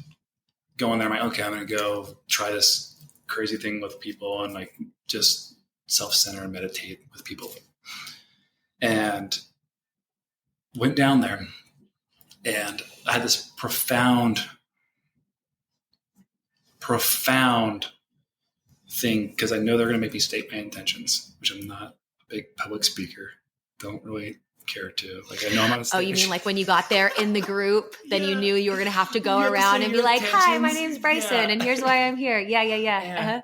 B: going there. I'm like, okay, I'm going to go try this crazy thing with people and like just self-center and meditate with people. And went down there and I had this profound thing, because I know they're going to make me state my intentions, which I'm not a big public speaker. Don't really care to. Like, I know I'm on a stage.
A: Oh, you mean like when you got there in the group, then you knew you were going to have to go around and be like, hi, my name's Brysen and here's why I'm here. Yeah.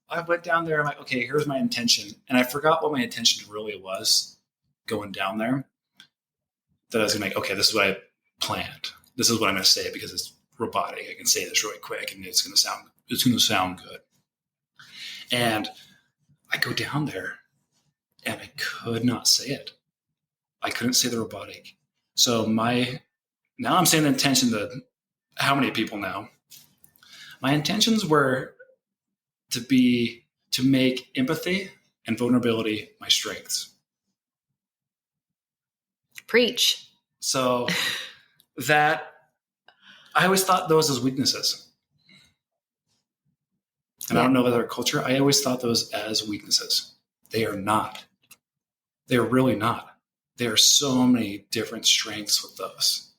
B: I went down there. I'm like, okay, here's my intention. And I forgot what my intention really was going down there. That I was going to okay, this is what I planned. This is what I'm going to say, because it's robotic. I can say this really quick and it's going to sound good. And I go down there and I could not say it. I couldn't say the robotic. So now I'm saying the intention to how many people now? My intentions were to make empathy and vulnerability my strengths.
A: Preach.
B: So that I always thought those as weaknesses. And I don't know about our culture. I always thought those as weaknesses. They are not. They're really not. There are so many different strengths with those.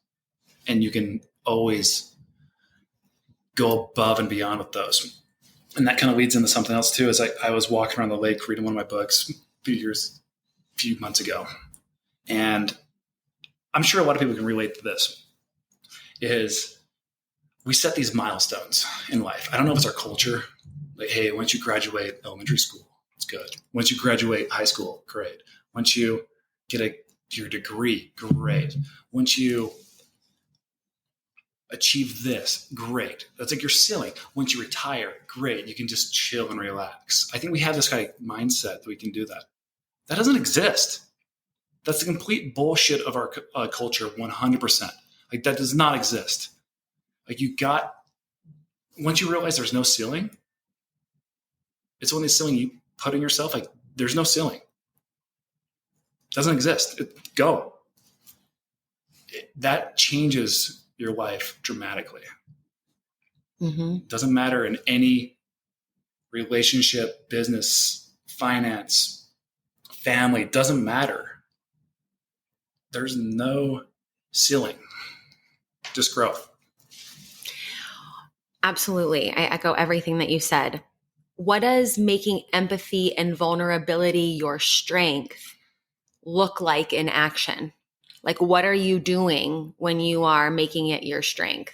B: And you can always go above and beyond with those. And that kind of leads into something else too. Is I was walking around the lake reading one of my books a few months ago. And I'm sure a lot of people can relate to this. Is we set these milestones in life. I don't know if it's our culture. Like, hey, once you graduate elementary school, it's good. Once you graduate high school, great. Once you get your degree, great. Once you achieve this, great. That's like your ceiling. Once you retire, great. You can just chill and relax. I think we have this kind of mindset that we can do that. That doesn't exist. That's the complete bullshit of our culture, 100%. Like, that does not exist. Like, once you realize there's no ceiling, it's only ceiling you put on yourself. Like, there's no ceiling. It doesn't exist. Go. That changes your life dramatically.
A: Mm-hmm.
B: Doesn't matter in any relationship, business, finance, family, doesn't matter. There's no ceiling, just growth.
A: Absolutely. I echo everything that you said. what does making empathy and vulnerability your strength look like in action? Like, what are you doing when you are making it your strength?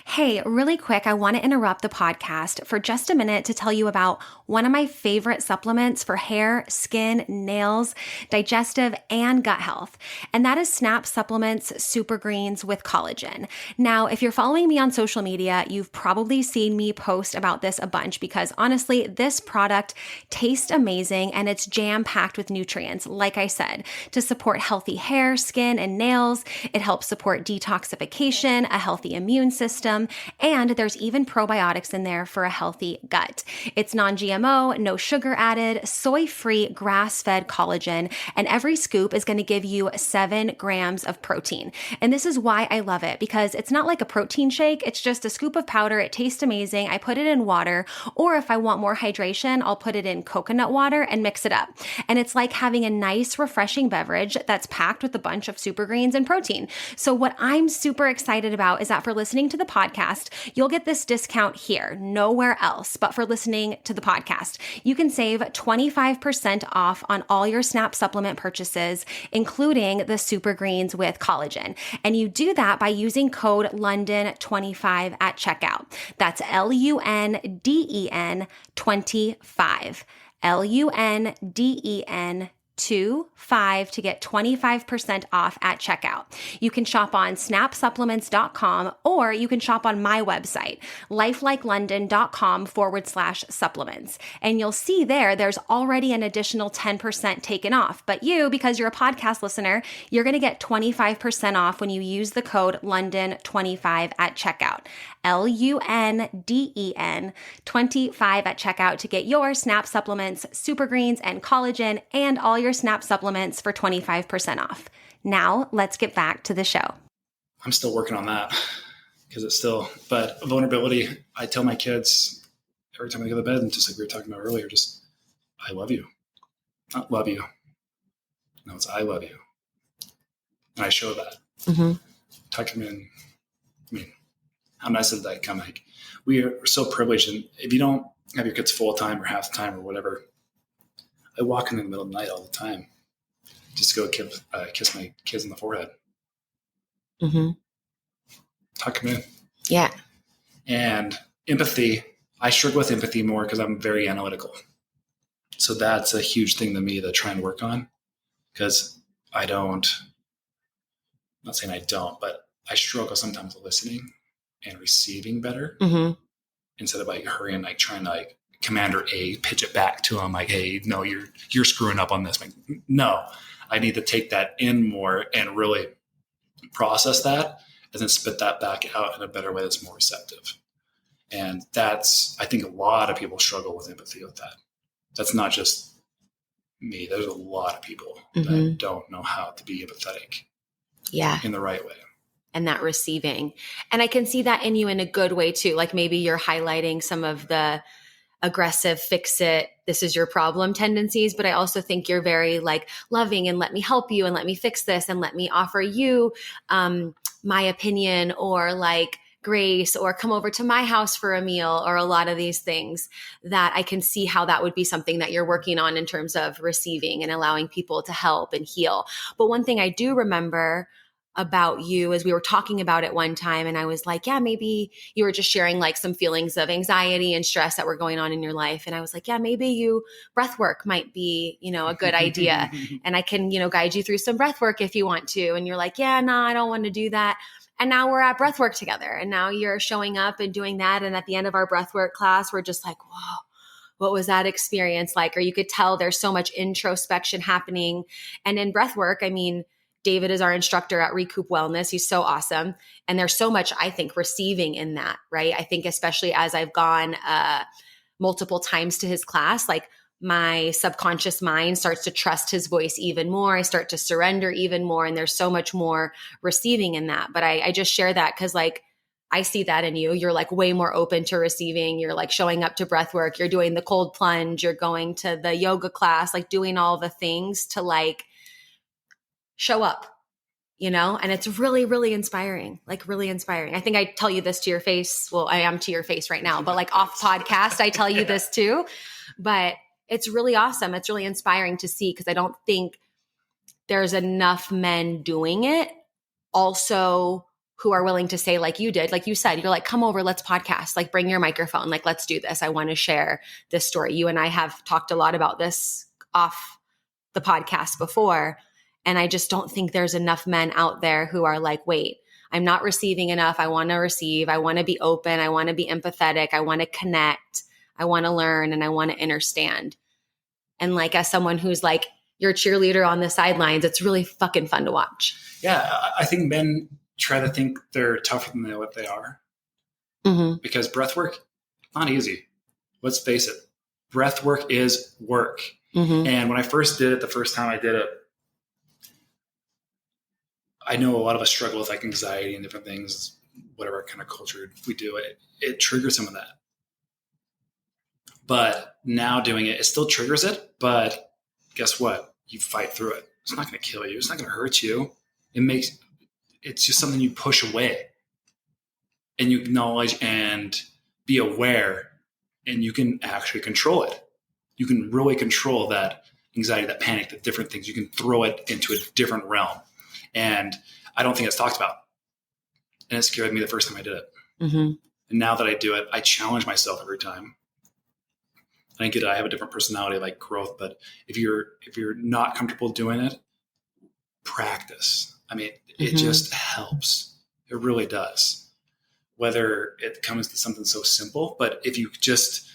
A: Hey, really quick, I want to interrupt the podcast for just a minute to tell you about one of my favorite supplements for hair, skin, nails, digestive, and gut health. And that is Snap Supplements Super Greens with collagen. Now, if you're following me on social media, you've probably seen me post about this a bunch because honestly, this product tastes amazing and it's jam-packed with nutrients, like I said, to support healthy hair, skin, and nails. It helps support detoxification, a healthy immune system, and there's even probiotics in there for a healthy gut. It's non-GMO, no sugar added, soy-free, grass-fed collagen, and every scoop is going to give you 7 grams of protein. And this is why I love it, because it's not like a protein shake. It's just a scoop of powder. It tastes amazing. I put it in water, or if I want more hydration, I'll put it in coconut water and mix it up. And it's like having a nice, refreshing beverage that's packed with a bunch of super greens and protein. So what I'm super excited about is that for listening to the podcast, you'll get this discount here, nowhere else, but for listening to the podcast. You can save 25% off on all your Snap supplement purchases, including the super greens with collagen. And you do that by using code Lunden25 at checkout. That's LUNDEN 25. LUNDEN 25 to get 25% off at checkout. You can shop on snapsupplements.com or you can shop on my website, lifelikeLondon.com/supplements. And you'll see there's already an additional 10% taken off. But you, because you're a podcast listener, you're going to get 25% off when you use the code Lunden25 at checkout. LUNDEN 25 at checkout to get your Snap supplements, super greens, and collagen, and all your Snap supplements for 25% off. Now, let's get back to the show.
B: I'm still working on that because but vulnerability, I tell my kids every time I go to bed, and just like we were talking about earlier, just, I love you. Not love you. No, it's I love you. And I show that.
A: Mm-hmm.
B: Tuck them in. I mean, how nice is that? Come like, we are so privileged. And if you don't have your kids full time or half the time or whatever, I walk in the middle of the night all the time just to go kiss my kids on the forehead.
A: Mm-hmm.
B: Tuck them in.
A: Yeah.
B: And empathy, I struggle with empathy more because I'm very analytical. So that's a huge thing to me to try and work on, because I'm not saying I don't, but I struggle sometimes with listening and receiving better, instead of like hurrying, like trying to like Commander A, pitch it back to him like, hey, no, you're screwing up on this. Like, no, I need to take that in more and really process that and then spit that back out in a better way that's more receptive. And I think a lot of people struggle with empathy with that. That's not just me. There's a lot of people that don't know how to be empathetic in the right way.
A: And that receiving. And I can see that in you in a good way too. Like maybe you're highlighting some of the aggressive, fix it, this is your problem tendencies. But I also think you're very like loving and let me help you and let me fix this and let me offer you my opinion or like grace or come over to my house for a meal or a lot of these things that I can see how that would be something that you're working on in terms of receiving and allowing people to help and heal. But one thing I do remember about you as we were talking about it one time, and I was like, yeah, maybe you were just sharing like some feelings of anxiety and stress that were going on in your life. And I was like, yeah, maybe breath work might be, a good idea. And I can, guide you through some breath work if you want to. And you're like, yeah, no, I don't want to do that. And now we're at breath work together. And now you're showing up and doing that. And at the end of our breath work class, we're just like, whoa, what was that experience like? Or you could tell there's so much introspection happening. And in breath work, I mean, David is our instructor at Recoup Wellness. He's so awesome. And there's so much, I think, receiving in that, right? I think especially as I've gone multiple times to his class, like my subconscious mind starts to trust his voice even more. I start to surrender even more. And there's so much more receiving in that. But I just share that because like, I see that in you. You're like way more open to receiving. You're like showing up to breath work. You're doing the cold plunge. You're going to the yoga class, like doing all the things to like show up and it's really, really inspiring, like really inspiring. I think I tell you this to your face. Well, I am to your face right now, but like off podcast, I tell you this too, but it's really awesome. It's really inspiring to see, because I don't think there's enough men doing it also who are willing to say, like you did, like you said, you're like, come over, let's podcast, like bring your microphone, like, let's do this. I want to share this story. You and I have talked a lot about this off the podcast before. And I just don't think there's enough men out there who are like, wait, I'm not receiving enough. I want to receive. I want to be open. I want to be empathetic. I want to connect. I want to learn, and I want to understand. And like, as someone who's like your cheerleader on the sidelines, it's really fucking fun to watch.
B: Yeah. I think men try to think they're tougher than what they are, because breath work, not easy. Let's face it. Breath work is work. And when I first did it, the first time I did it, I know a lot of us struggle with like anxiety and different things, whatever kind of culture we do it, it triggers some of that. But now doing it, it still triggers it. But guess what? You fight through it. It's not going to kill you. It's not going to hurt you. It's just something you push away, and you acknowledge and be aware, and you can actually control it. You can really control that anxiety, that panic, the different things. You can throw it into a different realm. And I don't think it's talked about. And it scared me the first time I did it. And now that I do it, I challenge myself every time. I get it. I have a different personality, like growth. But if you're not comfortable doing it, practice. I mean, it just helps. It really does. Whether it comes to something so simple, but if you just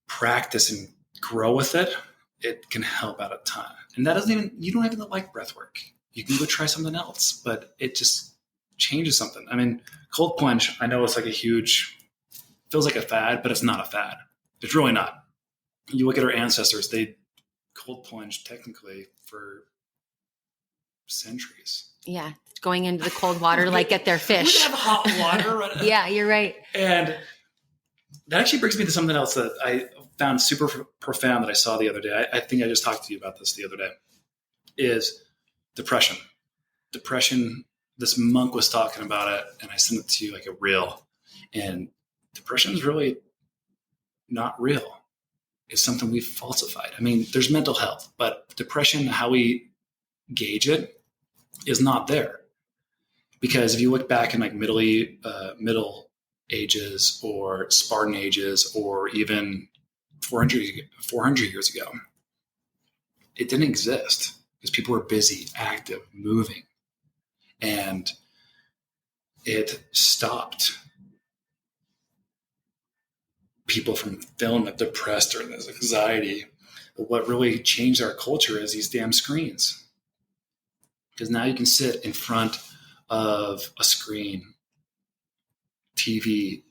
B: practice and grow with it, it can help out a ton. And that you don't even like breath work. You can go try something else, but it just changes something. I mean, cold plunge, I know it's like feels like a fad, but it's not a fad. It's really not. You look at our ancestors, they cold plunged technically for centuries.
A: Yeah. Going into the cold water to like get their fish.
B: We have hot water. Right?
A: Yeah, you're right.
B: And that actually brings me to something else that I found super profound that I saw the other day. I think I just talked to you about this the other day, is depression. Depression, this monk was talking about it, and I sent it to you like a reel. And depression is really not real. It's something we've falsified. I mean, there's mental health, but depression, how we gauge it, is not there. Because if you look back in like Middle Ages or Spartan ages, or even 400 years ago, it didn't exist because people were busy, active, moving. And it stopped people from feeling depressed or this anxiety. But what really changed our culture is these damn screens. Because now you can sit in front of a screen, TV,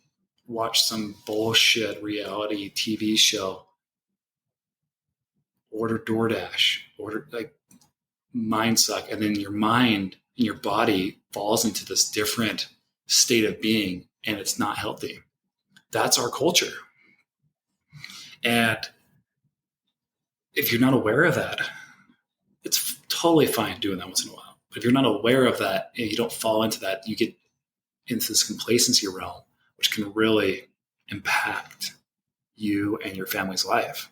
B: watch some bullshit reality TV show, order DoorDash, order like mind suck. And then your mind and your body falls into this different state of being, and it's not healthy. That's our culture. And if you're not aware of that, it's totally fine doing that once in a while. But if you're not aware of that and you don't fall into that, you get into this complacency realm, which can really impact you and your family's life.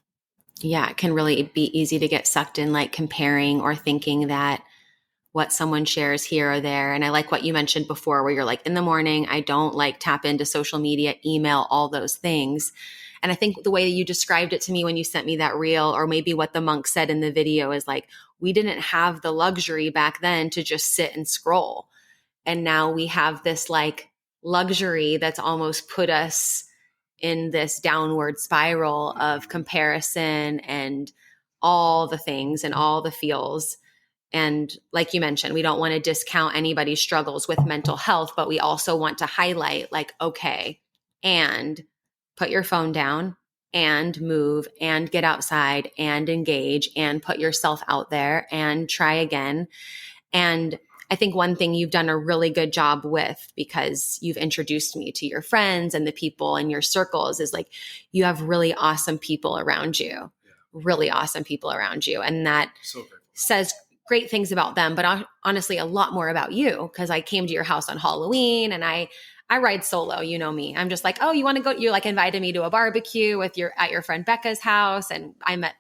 A: Yeah, it can really be easy to get sucked in, like comparing or thinking that what someone shares here or there. And I like what you mentioned before, where you're like, in the morning, I don't like tap into social media, email, all those things. And I think the way you described it to me when you sent me that reel, or maybe what the monk said in the video, is like, we didn't have the luxury back then to just sit and scroll. And now we have this like luxury that's almost put us in this downward spiral of comparison and all the things and all the feels. And like you mentioned, we don't want to discount anybody's struggles with mental health, but we also want to highlight like, okay, and put your phone down and move and get outside and engage and put yourself out there and try again. And I think one thing you've done a really good job with, because you've introduced me to your friends and the people in your circles, is like, you have really awesome people around you, really awesome people around you. And that says great things about them, but honestly, a lot more about you, because I came to your house on Halloween, and I ride solo. You know me. I'm just like, oh, you want to go? You like invited me to a barbecue at your friend Becca's house, and I met,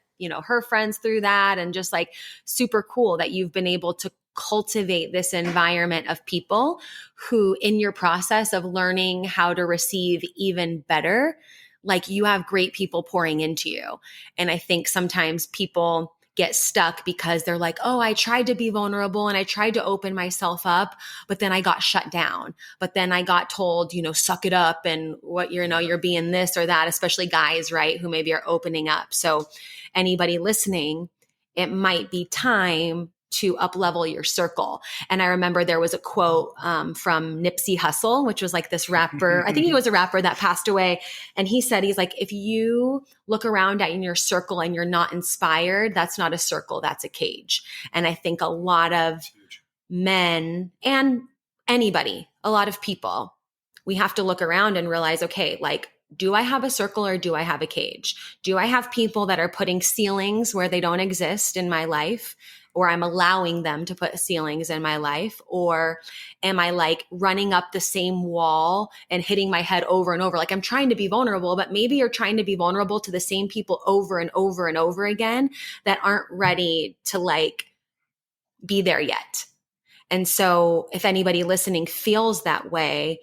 A: her friends through that, and just like super cool that you've been able to cultivate this environment of people who, in your process of learning how to receive even better, like you have great people pouring into you. And I think sometimes people get stuck because they're like, oh, I tried to be vulnerable and I tried to open myself up, but then I got shut down. But then I got told, suck it up, and what, you're being this or that, especially guys, right? Who maybe are opening up. So anybody listening, it might be time to up-level your circle. And I remember there was a quote from Nipsey Hussle, which was like this rapper. I think he was a rapper that passed away. And he said, he's like, if you look around at in your circle and you're not inspired, that's not a circle, that's a cage. And I think a lot of men and anybody, a lot of people, we have to look around and realize, okay, like, do I have a circle or do I have a cage? Do I have people that are putting ceilings where they don't exist in my life, or I'm allowing them to put ceilings in my life? Or am I like running up the same wall and hitting my head over and over? Like, I'm trying to be vulnerable, but maybe you're trying to be vulnerable to the same people over and over and over again that aren't ready to like be there yet. And so if anybody listening feels that way,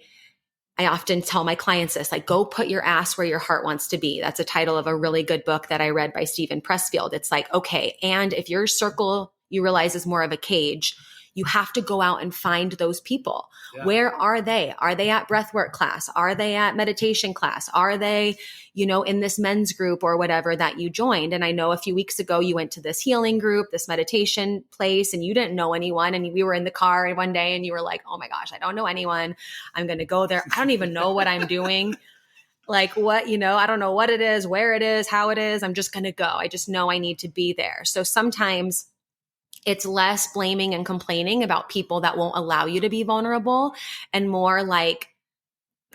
A: I often tell my clients this, like, go put your ass where your heart wants to be. That's a title of a really good book that I read by Stephen Pressfield. It's like, okay, and if your circle you realize is more of a cage, you have to go out and find those people. Yeah. Where are they? Are they at breathwork class? Are they at meditation class? Are they, in this men's group or whatever that you joined? And I know a few weeks ago you went to this healing group, this meditation place, and you didn't know anyone. And we were in the car one day and you were like, oh my gosh, I don't know anyone. I'm going to go there. I don't even know what I'm doing. Like what, I don't know what it is, where it is, how it is. I'm just going to go. I just know I need to be there. So sometimes it's less blaming and complaining about people that won't allow you to be vulnerable, and more like,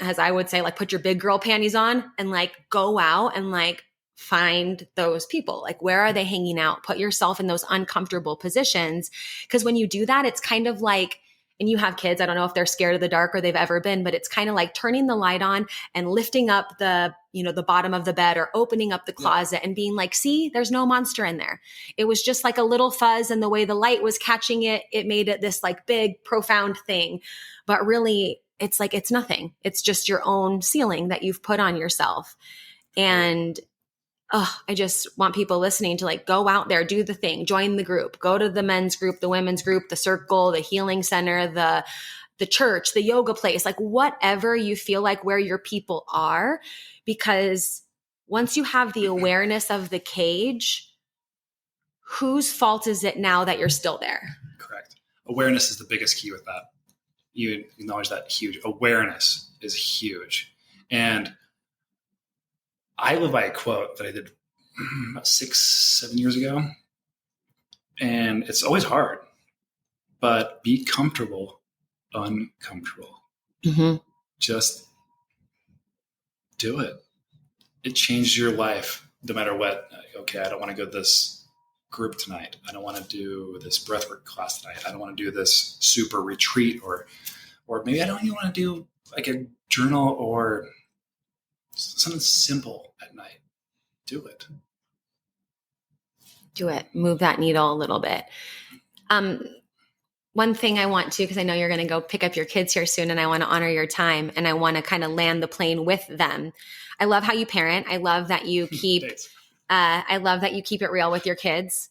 A: as I would say, like, put your big girl panties on and like go out and like find those people. Like, where are they hanging out? Put yourself in those uncomfortable positions. Because when you do that, it's kind of like, and you have kids, I don't know if they're scared of the dark or they've ever been, but it's kind of like turning the light on and lifting up the bottom of the bed or opening up the closet and being like, see, there's no monster in there. It was just like a little fuzz, and the way the light was catching it, it made it this like big, profound thing. But really, it's like, it's nothing. It's just your own ceiling that you've put on yourself. And I just want people listening to like go out there, do the thing, join the group, go to the men's group, the women's group, the circle, the healing center, the church, the yoga place, like whatever you feel like where your people are. Because once you have the awareness of the cage, whose fault is it now that you're still there?
B: Correct. Awareness is the biggest key with that. You acknowledge that huge. Awareness is huge. And I live by a quote that I did about 6-7 years ago. And it's always hard, but be comfortable, uncomfortable. Mm-hmm. Just do it. It changes your life no matter what. Okay, I don't want to go to this group tonight. I don't want to do this breathwork class tonight. I don't want to do this super retreat, or maybe I don't even want to do like a journal or something simple at night. Do it.
A: Do it. Move that needle a little bit. One thing I want to, because I know you're going to go pick up your kids here soon, and I want to honor your time, and I want to kind of land the plane with them. I love how you parent. I love that you keep, it real with your kids.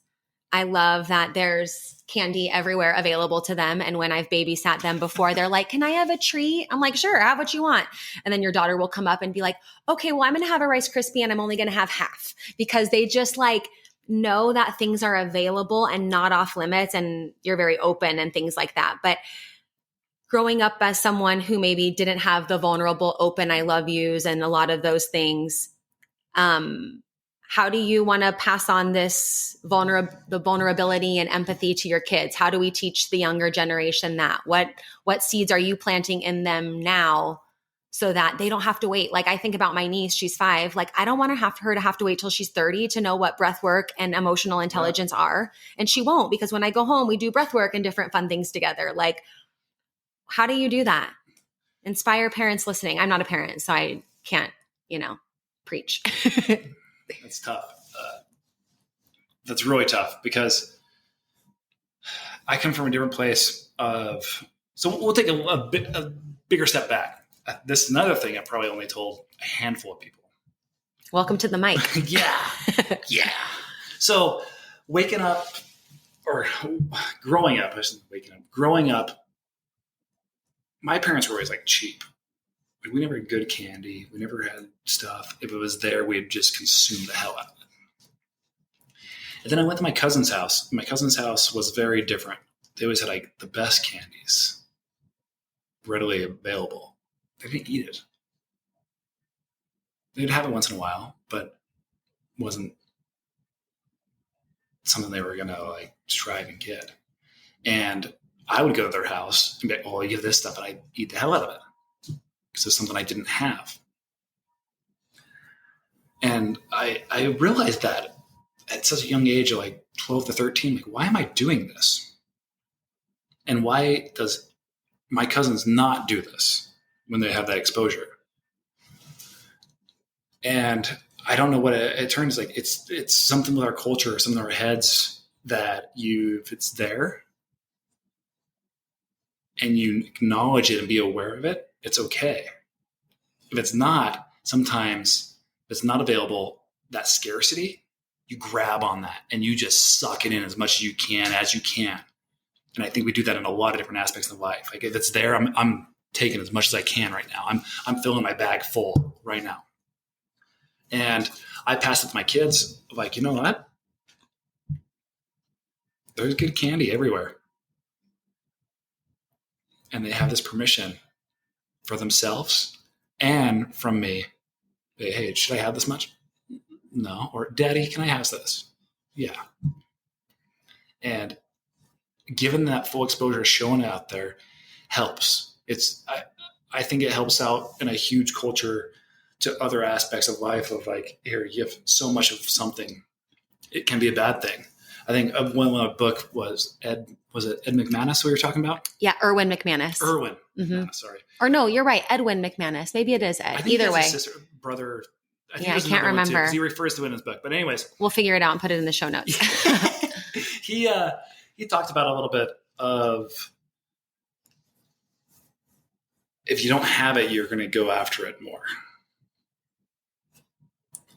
A: I love that there's candy everywhere available to them. And when I've babysat them before, they're like, can I have a treat? I'm like, sure, have what you want. And then your daughter will come up and be like, okay, well, I'm going to have a Rice Krispie and I'm only going to have half, because they just like know that things are available and not off limits, and you're very open and things like that. But growing up as someone who maybe didn't have the vulnerable, open, I love yous and a lot of those things, how do you want to pass on this the vulnerability and empathy to your kids? How do we teach the younger generation that? What seeds are you planting in them now so that they don't have to wait. Like I think about my niece, she's 5. Like I don't want her to have to wait till she's 30 to know what breath work and emotional intelligence are. And she won't, because when I go home, we do breath work and different fun things together. Like, how do you do that? Inspire parents listening. I'm not a parent, so I can't, preach.
B: That's tough. That's really tough, because I come from a different place so we'll take a bigger step back. This is another thing I probably only told a handful of people.
A: Welcome to the mic.
B: Yeah. So waking up, or growing up, my parents were always like cheap. Like, we never had good candy. We never had stuff. If it was there, we'd just consume the hell out of it. And then I went to my cousin's house. My cousin's house was very different. They always had like the best candies readily available. They didn't eat it. They'd have it once in a while, but wasn't something they were going to like strive and get. And I would go to their house and be like, oh, you get this stuff, and I'd eat the hell out of it, because it's something I didn't have. And I realized that at such a young age of like 12 to 13, like, why am I doing this? And why does my cousins not do this when they have that exposure? And I don't know what it turns like. It's something with our culture, something in our heads that if it's there and you acknowledge it and be aware of it, it's okay. If it's not, sometimes if it's not available, that scarcity, you grab on that and you just suck it in as much as you can. And I think we do that in a lot of different aspects of life. Like if it's there, I'm taking as much as I can right now. I'm filling my bag full right now. And I pass it to my kids, like, you know what? There's good candy everywhere. And they have this permission for themselves and from me. Hey, should I have this much? No. Or, Daddy, can I have this? Yeah. And given that full exposure, showing it out there helps. I think it helps out in a huge culture to other aspects of life of like, here, you have so much of something. It can be a bad thing. I think one of the book was Ed McManus we were talking about?
A: Yeah, Erwin McManus.
B: McManus, sorry.
A: Or no, you're right. Edwin McManus. Maybe it is Ed.
B: I think
A: Either way.
B: His sister, brother. I
A: can't remember.
B: He refers to it in his book. But anyways.
A: We'll figure it out and put it in the show notes.
B: He talked about a little bit of, if you don't have it, you're going to go after it more.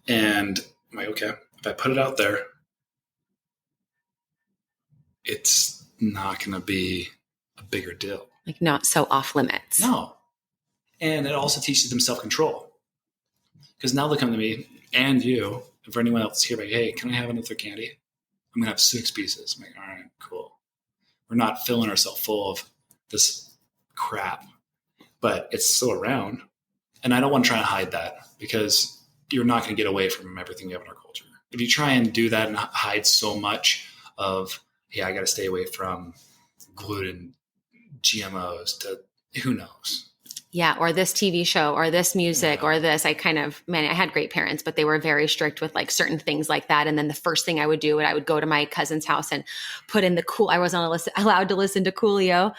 B: And I'm like, okay, if I put it out there, it's not going to be a bigger deal.
A: Like not so off limits.
B: No. And it also teaches them self-control. Because now they come to me and you, and for anyone else here, like, hey, can I have another candy? I'm going to have 6 pieces. I'm like, all right, cool. We're not filling ourselves full of this crap, but it's still around. And I don't want to try and hide that, because you're not going to get away from everything we have in our culture. If you try and do that and hide so much of, I got to stay away from gluten, GMOs, to who knows.
A: Yeah. Or this TV show or this music or this, I had great parents, but they were very strict with like certain things like that. And then the first thing I would do, I would go to my cousin's house and put in I wasn't allowed to listen to Coolio.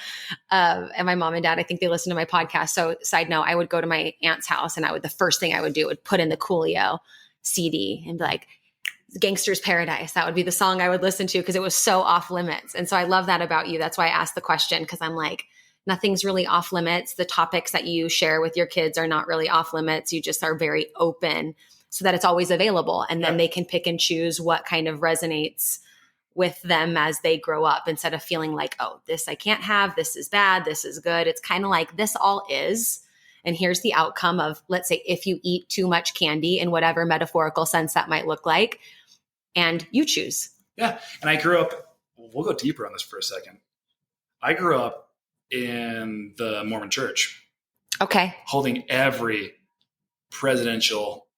A: And my mom and dad, I think they listened to my podcast. So side note, I would go to my aunt's house and the first thing I would do would put in the Coolio CD and be like, Gangster's Paradise. That would be the song I would listen to, because it was so off limits. And so I love that about you. That's why I asked the question, because I'm like, nothing's really off limits. The topics that you share with your kids are not really off limits. You just are very open so that it's always available. And then they can pick and choose what kind of resonates with them as they grow up, instead of feeling like, oh, this I can't have, this is bad, this is good. It's kind of like, this all is. And here's the outcome of, let's say, if you eat too much candy in whatever metaphorical sense that might look like, and you choose.
B: Yeah. And I grew up, we'll go deeper on this for a second. I grew up in the Mormon church.
A: Okay.
B: Holding every presidential,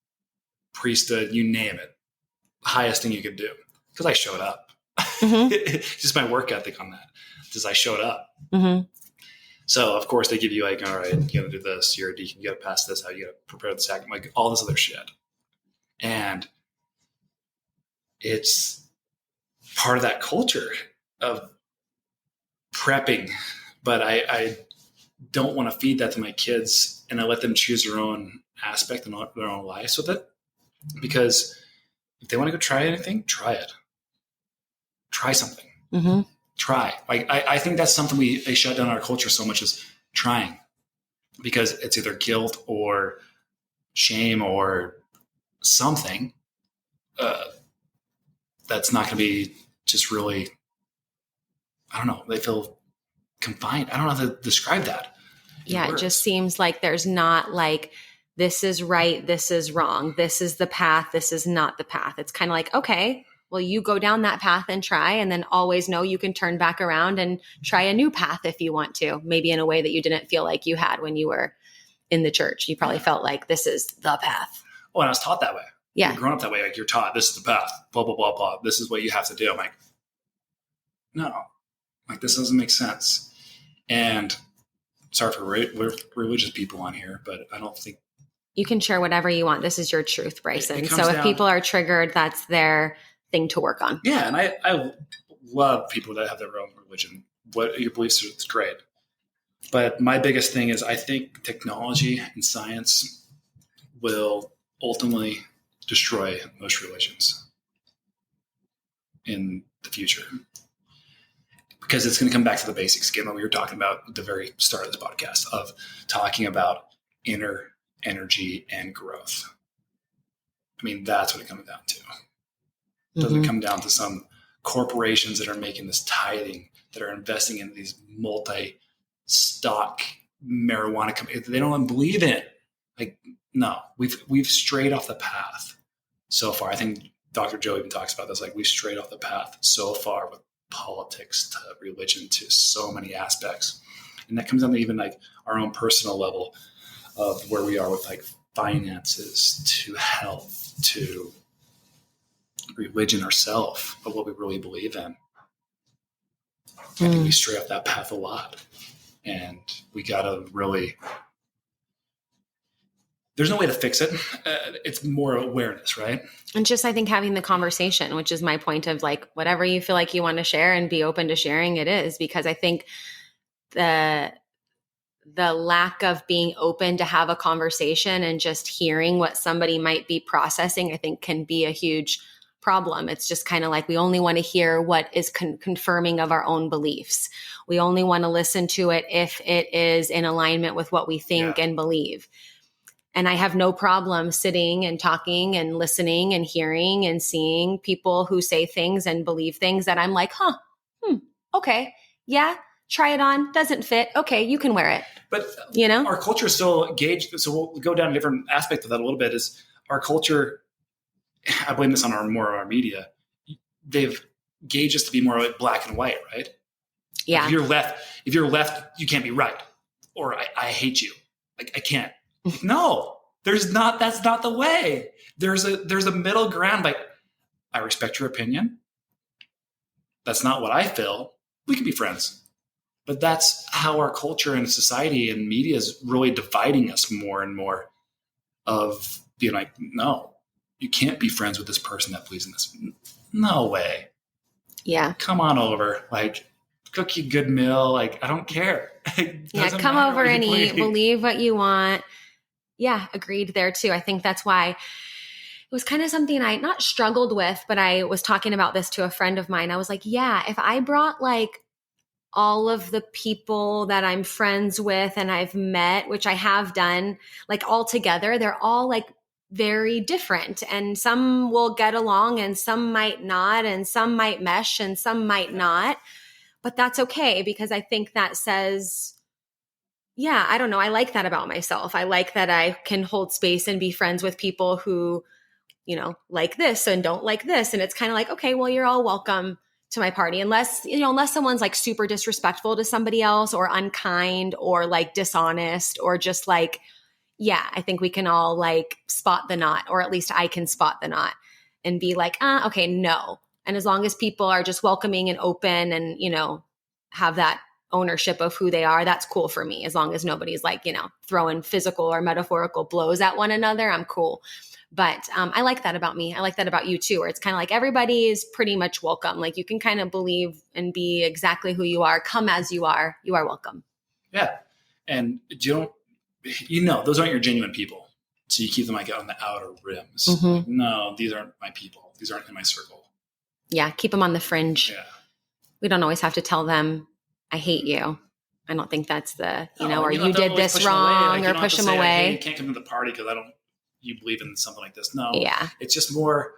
B: priesthood, you name it, highest thing you could do. Because I showed up. Mm-hmm. Just my work ethic on that. Just I showed up.
A: Mm-hmm.
B: So of course they give you like, all right, you got to do this. You're a deacon. You got to pass this out. You got to prepare the sacrament, like all this other shit. And it's part of that culture of prepping. But I don't want to feed that to my kids, and I let them choose their own aspect and their own lives with it. Because if they want to go try anything, try it. Try something.
A: Mm-hmm.
B: Try. Like I think that's something they shut down our culture so much, is trying, because it's either guilt or shame or something that's not going to be just really, I don't know, they feel confined. I don't know how to describe that.
A: Yeah, it just seems like there's not like, this is right, this is wrong, this is the path, this is not the path. It's kind of like, okay, well, you go down that path and try, and then always know you can turn back around and try a new path if you want to, maybe in a way that you didn't feel like you had when you were in the church. You probably felt like this is the path.
B: Oh, and I was taught that way.
A: Yeah.
B: You're growing up that way. Like, you're taught this is the path, blah, blah, blah, blah. This is what you have to do. I'm like, no, like this doesn't make sense. And sorry for religious people on here, but I don't think.
A: You can share whatever you want. This is your truth, Brysen. So if people are triggered, that's their thing to work on.
B: Yeah. And I love people that have their own religion. What your beliefs are, it's great. But my biggest thing is, I think technology and science will ultimately destroy most religions in the future, because it's going to come back to the basics again, what we were talking about at the very start of this podcast, of talking about inner energy and growth. I mean, that's what it comes down to. It doesn't come down to some corporations that are making this tithing, that are investing in these multi-stock marijuana companies. They don't even believe in it. Like, no, we've strayed off the path so far. I think Dr. Joe even talks about this. Like, we've strayed off the path so far with politics to religion to so many aspects. And that comes down to even like our own personal level of where we are with like finances, to health, to religion ourselves, of what we really believe in. I think we stray off that path a lot. And we got to really, there's no way to fix it. It's more awareness, right? And
A: just, I think, having the conversation, which is my point of like, whatever you feel like you want to share and be open to sharing, it is. Because I think the lack of being open to have a conversation and just hearing what somebody might be processing, I think can be a huge problem. It's just kind of like, we only want to hear what is confirming of our own beliefs. We only want to listen to it if it is in alignment with what we think and believe. And I have no problem sitting and talking and listening and hearing and seeing people who say things and believe things that I'm like, okay, yeah, try it on, doesn't fit. Okay, you can wear it.
B: But our culture is still gauged. So we'll go down a different aspect of that a little bit. Is our culture, I blame this on our media. They've gauged us to be more like black and white, right?
A: Yeah.
B: Like, if you're left, you can't be right. Or I hate you. Like, I can't. No, that's not the way. There's a middle ground. Like, I respect your opinion. That's not what I feel. We can be friends. But that's how our culture and society and media is really dividing us more and more, of being like, no, you can't be friends with this person that believes in this. No way.
A: Yeah.
B: Come on over. Like, cook you a good meal. Like, I don't care.
A: Come over and eat. Believe what you want. Yeah, agreed there too. I think that's why it was kind of something I not struggled with, but I was talking about this to a friend of mine. I was like, yeah, if I brought like all of the people that I'm friends with and I've met, which I have done, like all together, they're all like very different, and some will get along and some might not, and some might mesh and some might not, but that's okay, because I think that says, yeah, I don't know. I like that about myself. I like that I can hold space and be friends with people who, like this and don't like this. And it's kind of like, okay, well, you're all welcome to my party, unless someone's like super disrespectful to somebody else, or unkind, or like dishonest, or just like, yeah, I think we can all like spot the knot, or at least I can spot the knot and be like, okay, no. And as long as people are just welcoming and open and, have that ownership of who they are, that's cool for me. As long as nobody's like, throwing physical or metaphorical blows at one another, I'm cool. But I like that about me. I like that about you too, where it's kind of like everybody is pretty much welcome. Like you can kind of believe and be exactly who you are, come as you are welcome.
B: Yeah. And those aren't your genuine people. So you keep them like on the outer rims.
A: Mm-hmm.
B: Like, no, these aren't my people. These aren't in my circle.
A: Yeah. Keep them on the fringe.
B: Yeah.
A: We don't always have to tell them, I hate you. I don't think that's the, or
B: you
A: you did this wrong, or push them away.
B: Like, hey, you can't come to the party because you believe in something like this. No.
A: Yeah.
B: It's just more,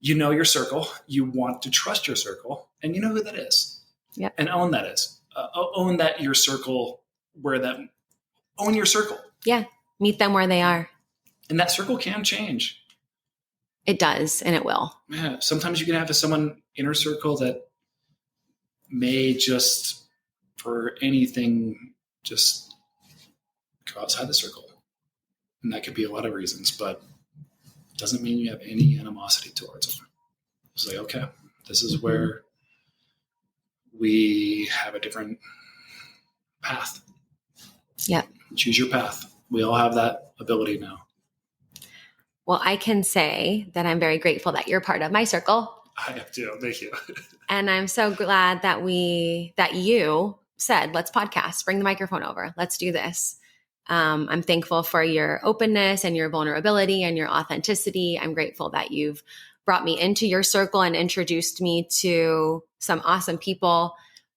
B: your circle. You want to trust your circle, and you know who that is.
A: Yeah.
B: And own that is. Own that your circle, own your circle.
A: Yeah. Meet them where they are.
B: And that circle can change.
A: It does, and it will.
B: Yeah. Sometimes you can have someone inner circle that may just, for anything, just go outside the circle. And that could be a lot of reasons, but it doesn't mean you have any animosity towards them. It's like, okay, this is where we have a different path.
A: Yeah.
B: Choose your path. We all have that ability now.
A: Well, I can say that I'm very grateful that you're part of my circle.
B: I have too. Thank you.
A: And I'm so glad that you said, let's podcast, bring the microphone over. Let's do this. I'm thankful for your openness and your vulnerability and your authenticity. I'm grateful that you've brought me into your circle and introduced me to some awesome people.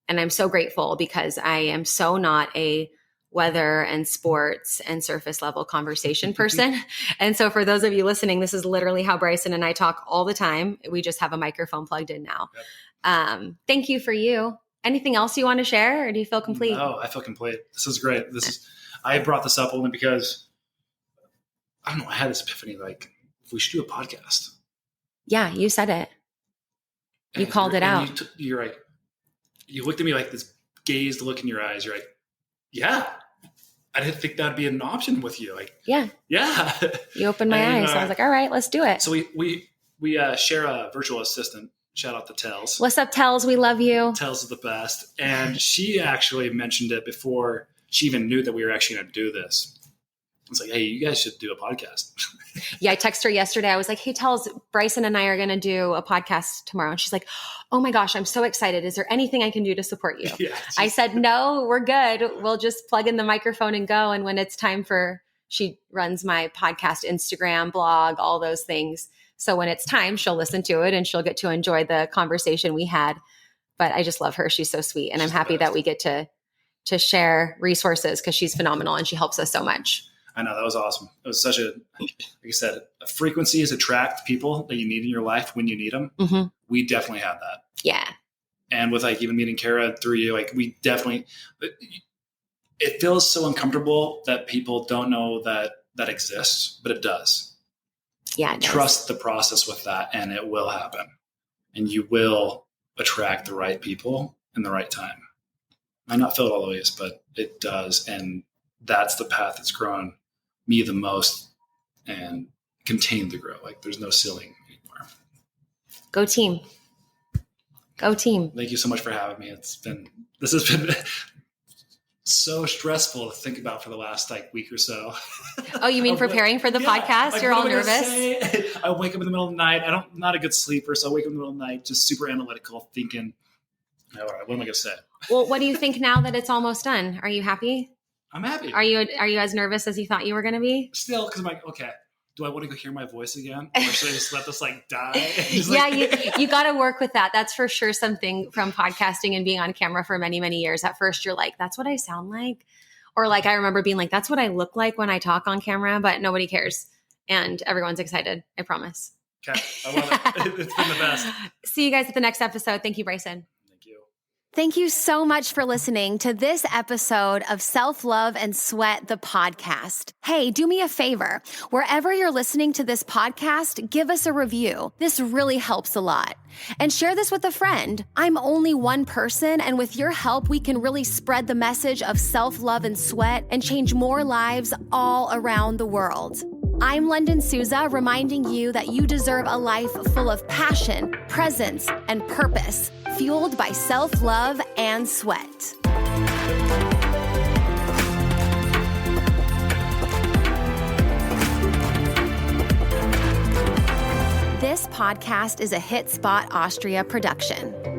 A: And I'm so grateful because I am so not a weather and sports and surface level conversation person. And so for those of you listening, this is literally how Brysen and I talk all the time. We just have a microphone plugged in now. Yep. Thank you for you. Anything else you want to share, or do you feel complete?
B: No, I feel complete. This is great. I brought this up only because, I don't know, I had this epiphany, like, we should do a podcast.
A: Yeah, you said it. You called it out.
B: You're like, you looked at me like this gazed look in your eyes. You're like, yeah, I didn't think that'd be an option with you. Like, yeah.
A: You opened my eyes. So I was like, all right, let's do it.
B: So we share a virtual assistant. Shout out to Tels.
A: What's up, Tels? We love you.
B: Tels is the best. And she actually mentioned it before she even knew that we were actually going to do this. It's like, hey, you guys should do a podcast.
A: Yeah, I texted her yesterday. I was like, hey, Tels, Brysen and I are going to do a podcast tomorrow. And she's like, oh my gosh, I'm so excited. Is there anything I can do to support you? Yeah, I said, no, we're good. We'll just plug in the microphone and go. And when it's time she runs my podcast, Instagram, blog, all those things. So when it's time, she'll listen to it and she'll get to enjoy the conversation we had. But I just love her. She's so sweet. And I'm happy that we get to share resources because she's phenomenal and she helps us so much.
B: I know, that was awesome. It was such like I said, frequencies attract people that you need in your life when you need them. Mm-hmm. We definitely have that.
A: Yeah.
B: And with like even meeting Kara through you, like we definitely, it feels so uncomfortable that people don't know that exists, but it does.
A: Yeah. It does.
B: Trust the process with that and it will happen. And you will attract the right people in the right time. Might not feel it always, but it does. And that's the path that's grown me the most and continue to grow. Like there's no ceiling anymore.
A: Go team. Go team.
B: Thank you so much for having me. This has been so stressful to think about for the last week or so.
A: Oh, you mean preparing for the podcast?
B: Like,
A: you're all nervous.
B: I wake up in the middle of the night. I'm not a good sleeper. So I wake up in the middle of the night, just super analytical thinking, all right, what am I going to say?
A: Well, what do you think now that it's almost done? Are you happy?
B: I'm happy.
A: Are you as nervous as you thought you were going to be?
B: Still, because I'm like, okay, do I want to go hear my voice again? Or should I just let this die?
A: Yeah, you got to work with that. That's for sure something from podcasting and being on camera for many, many years. At first, you're like, that's what I sound like. Or like, I remember being like, that's what I look like when I talk on camera, but nobody cares. And everyone's excited. I promise.
B: Okay. I love it. It's been the best.
A: See you guys at the next episode. Thank you, Brysen.
C: Thank you so much for listening to this episode of Self-Love and Sweat, the podcast. Hey, do me a favor. Wherever you're listening to this podcast, give us a review. This really helps a lot. And share this with a friend. I'm only one person, and with your help, we can really spread the message of self-love and sweat and change more lives all around the world. I'm Lunden Souza, reminding you that you deserve a life full of passion, presence, and purpose, fueled by self-love and sweat. This podcast is a Hit Spot Austria production.